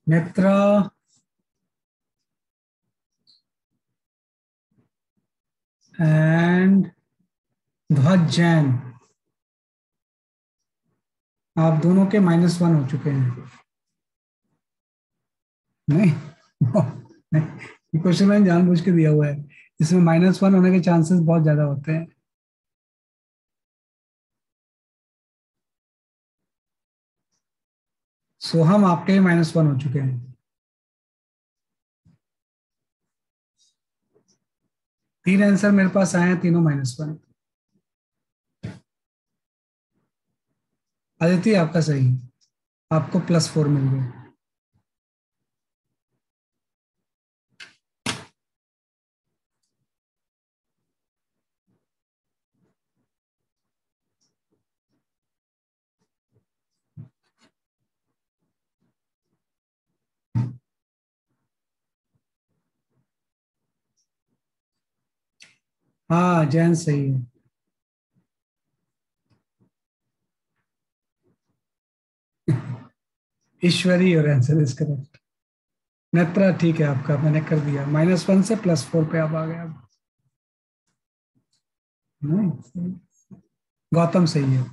Netra and ध्वज जैन, आप दोनों के -1 हो चुके हैं। नहीं नहीं, ये क्वेश्चन मैंने जानबूझ के दिया हुआ है, इसमें -1 होने के चांसेस बहुत ज्यादा होते हैं। सोहम आपके -1 हो चुके हैं। 3 आंसर मेरे पास आए हैं, तीनों -1। आदित्य आपका सही, आपको +4 मिल गए। हाँ जैन सही है। ईश्वरी और आंसर इज करेक्ट। नेत्रा ठीक है आपका, मैंने कर दिया, -1 से +4 पे आप आ गए अब। नहीं, गौतम सही है।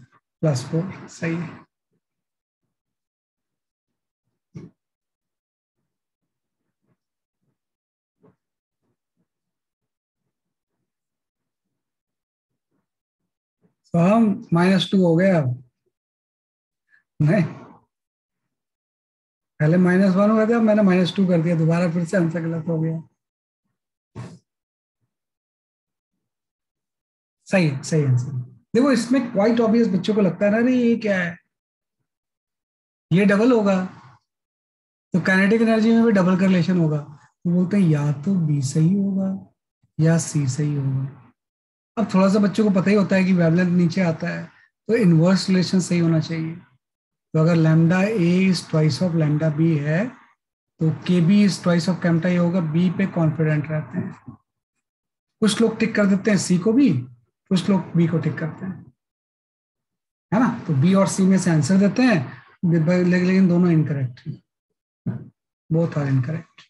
+4 सही है। तो हम -2 हो गया अब, नहीं पहले -1 हो गया था, मैंने -2 कर दिया, दोबारा फिर से आंसर गलत हो गया। सही है, सही आंसर। देखो इसमें क्वाइट ऑब्वियस बच्चों को लगता है ना, अरे ये क्या है, ये डबल होगा, तो काइनेटिक एनर्जी में भी डबल करलेशन होगा, तो बोलते हैं या तो बी सही होगा या सी सही होगा। अब थोड़ा सा बच्चों को पता ही होता है कि वेवलेंथ नीचे आता है, तो इनवर्स रिलेशन सही होना चाहिए। तो अगर lambda A is twice of lambda B है, तो K B is twice of कैम्टा ए होगा, बी पे कॉन्फिडेंट रहते हैं। कुछ लोग टिक कर देते हैं सी को भी, कुछ लोग बी को टिक करते हैं, है ना। तो बी और सी में से आंसर देते हैं, लेकिन दोनों इनकरेक्ट हैं, बोथ आर इनकरेक्ट।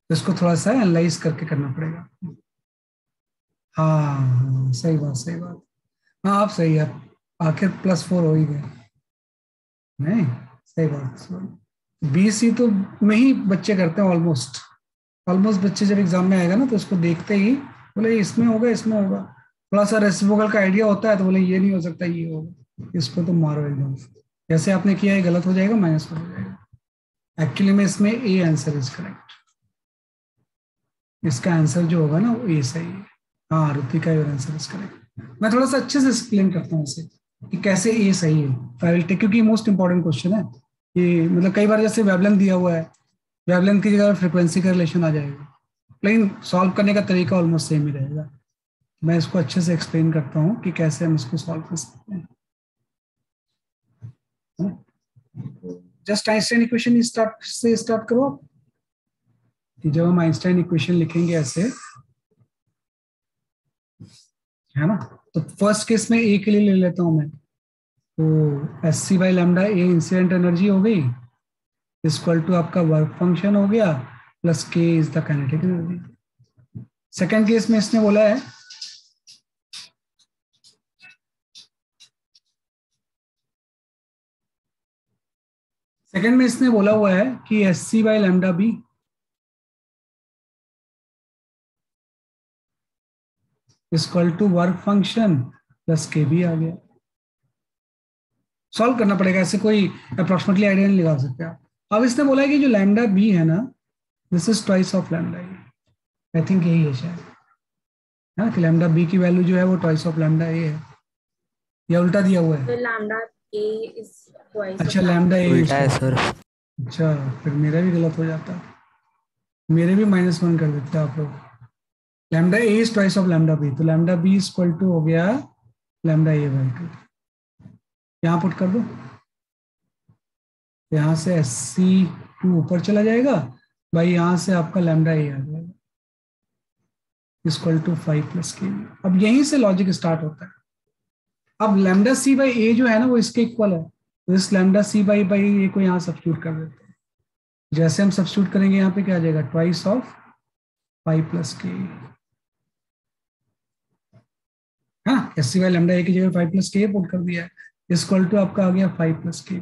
तो इसको थोड़ा सा एनालाइज करके करना पड़ेगा। हाँ सही बात, सही बात। हाँ आप सही है, आखिर +4 हो ही गए, नहीं सही बात। बी सी तो में ही बच्चे करते हैं ऑलमोस्ट, ऑलमोस्ट बच्चे जब एग्जाम में आएगा ना तो उसको देखते ही बोले इसमें होगा, इसमें होगा। थोड़ा सा रेसिप्रोकल का आइडिया होता है तो बोले ये नहीं हो सकता, ये होगा, इसको तो मारो एकदम, जैसे आपने किया है गलत हो जाएगा, -1 हो जाएगा। एक्चुअली में इसमें ए आंसर इज करेक्ट, इसका आंसर जो होगा ना वो ए सही है। हाँ Ritika your answer is correct. मैं थोड़ा सा अच्छे से एक्सप्लेन करता हूँ इसे कि कैसे ए सही है, आई विल टेक, क्योंकि मोस्ट इंपॉर्टेंट क्वेश्चन है ये। मतलब कई बार जैसे वेवलेंथ दिया हुआ है, वेवलेंथ की जगह फ्रीक्वेंसी का रिलेशन आ जाएगा, लेकिन सॉल्व करने का तरीका ऑलमोस्ट सेम ही रहेगा। मैं इसको अच्छे से एक्सप्लेन करता हूँ कि कैसे हम इसको सॉल्व कर सकते हैं। जस्ट आइंस्टाइन इक्वेशन स्टार्ट करो आप, कि जब हम आइंस्टाइन इक्वेशन लिखेंगे ऐसे, है ना। तो फर्स्ट केस में ए के लिए ले लेता हूं मैं, तो SC/λ ए इंसिडेंट एनर्जी हो गई, इक्वल टू आपका वर्क फंक्शन हो गया, plus K is the kinetic energy. Second case में इसने बोला है हुआ है कि SC/λ equal to work function plus K भी आ गया। सॉल्व करना पड़ेगा, ऐसे कोई अप्रोक्सीमेटली आइडिया नहीं लगा सकते आप। अब इसने बोला है कि जो लैम्डा बी है ना, this is twice of lambda A, I think यही है शायद, है ना, कि लैम्डा बी की वैल्यू जो है वो ट्वाइस ऑफ लैम्डा ए है, या उल्टा दिया हुआ है। लैम्डा ए इज ट्वाइस अच्छा लैम्डा ए उल्टा है सर। अच्छा फिर मेरा भी गलत हो जाता, मेरे भी -1 कर देते आप लोग। Lambda A is twice of lambda B, तो लैम्डा बी इक्वल टू हो गया लैम्डा ए बाई 2, यहाँ पुट कर दो, यहाँ से SC2 ऊपर चला जाएगा भाई, यहाँ से आपका लैम्डा ए आ जाएगा इक्वल टू 5 + के। अब यहीं से लॉजिक स्टार्ट होता है। अब लैम्डा C बाई ए जो है ना वो इसके इक्वल है, तो इस लैम्डा C बाई ए को यहाँ सब्स्टिट्यूट कर देते हैं। जैसे हम सब्स्टिट्यूट करेंगे यहाँ पे क्या आ जाएगा, ट्वाइस ऑफ 5 + के, हाँ SC/λ की जगह 5 + के पुट कर दिया है, इक्वल टू आपका आ गया 5 + के,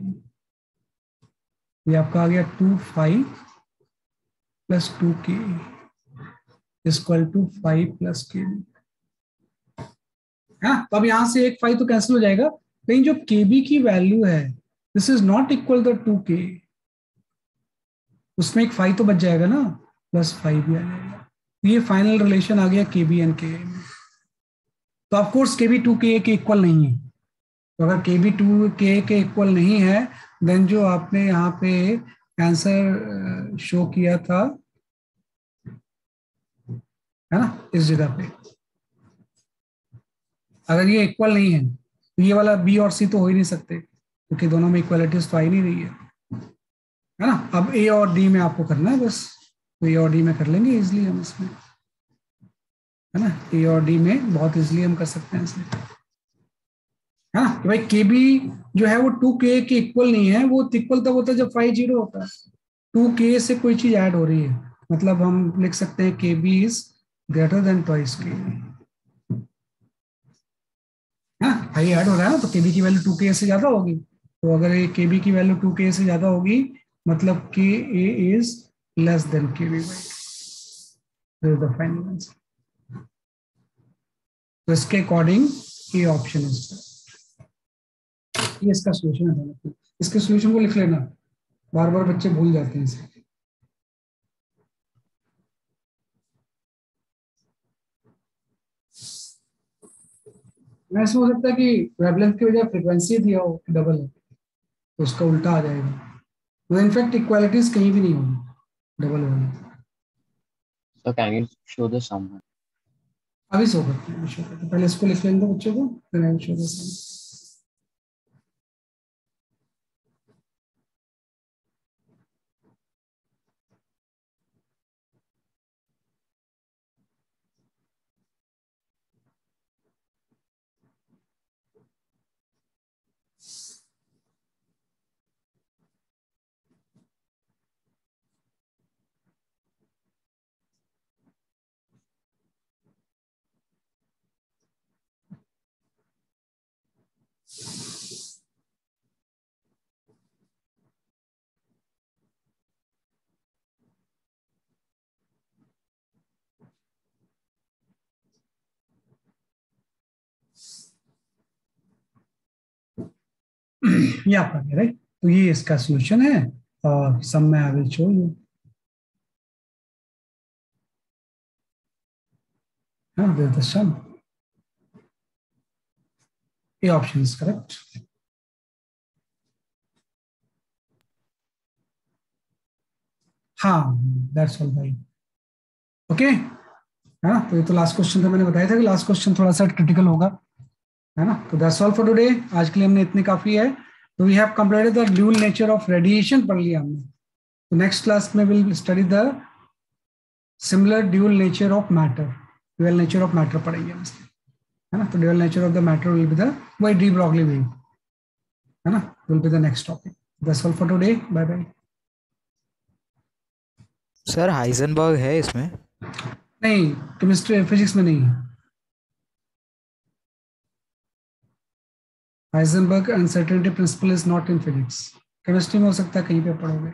ये आपका आ गया 2/5 + 2k इक्वल टू 5 + के। हाँ तो अब यहां से एक 5 तो कैंसिल हो जाएगा, लेकिन जो kb की वैल्यू है this is not equal to 2k, उसमें एक 5 तो बच जाएगा ना, +5 भी आ जाएगा। ये फाइनल रिलेशन आ गया kb एंड ka में। तो ऑफ कोर्स kb 2ka के इक्वल नहीं है, तो अगर kb 2ka के इक्वल नहीं है, देन जो आपने यहाँ पे आंसर शो किया था, है ना, इस जगह पे अगर ये इक्वल नहीं है तो ये वाला बी और सी तो हो ही नहीं सकते, क्योंकि दोनों में इक्वालिटीज तो आ ही नहीं रही है ना। अब ए और डी में आपको करना है बस, तो ए और डी में कर लेंगे इजिली हम इसमें, है ना, ए और डी में बहुत इजिली हम कर सकते हैं इसमें, है ना। कि भाई के बी जो है वो 2k के इक्वल नहीं है, वो इक्वल तब होता है जब 5 0 होता है, 2k से कोई चीज ऐड हो रही है, मतलब हम लिख सकते हैं K B is greater than twice K, हाई ऐड हो रहा है ना, तो केबी की वैल्यू 2K से ज्यादा होगी। तो अगर ये केबी की वैल्यू 2K से ज्यादा होगी मतलब के a is less than KB by 2, the final answer. तो इसके अकॉर्डिंग ये ऑप्शन इज, ये इसका सोल्यूशन है। इसके सोल्यूशन को लिख लेना, बार बार बच्चे भूल जाते हैं इसे। ऐसा हो सकता है कि वेवलेंथ की बजाय फ्रीक्वेंसी दिया हो डबल है, तो उसका उल्टा आ जाएगा। तो इनफैक्ट इक्वालिटीज कहीं भी नहीं होगी डबल होगी। So can you show the sum? अभी शो करते हैं, अभी शो करते हैं। पहले इसको लिख लेंगे बच्चों को, फिर आई शो करते हैं। ये आपका कह रहा है, तो ये इसका सोल्यूशन है और सम में आई विल शो यू। हाँ, दिस द सम, ये ऑप्शन इज करेक्ट। हाँ, दैट्स ऑल भाई। ओके, हाँ, तो ये तो लास्ट क्वेश्चन था, मैंने बताया था कि लास्ट क्वेश्चन थोड़ा सा क्रिटिकल होगा, है ना। तो दैट्स ऑल फॉर टुडे, आज के लिए हमने इतने काफी है। तो we have completed the dual nature of radiation पढ़ लिया हमने। तो नेक्स्ट क्लास में will study the similar dual nature of matter, dual nature of matter पढ़ेंगे हम इसमें, है ना। तो dual nature of the matter will be the by de Broglie wave, है ना, will be the next topic. That's all for today, bye bye. Sir Heisenberg है इसमें? नहीं, केमिस्ट्री फिजिक्स में नहीं है। Heisenberg uncertainty principle is not in physics. Chemistry में हो सकता है कहीं पे पढ़ोगे।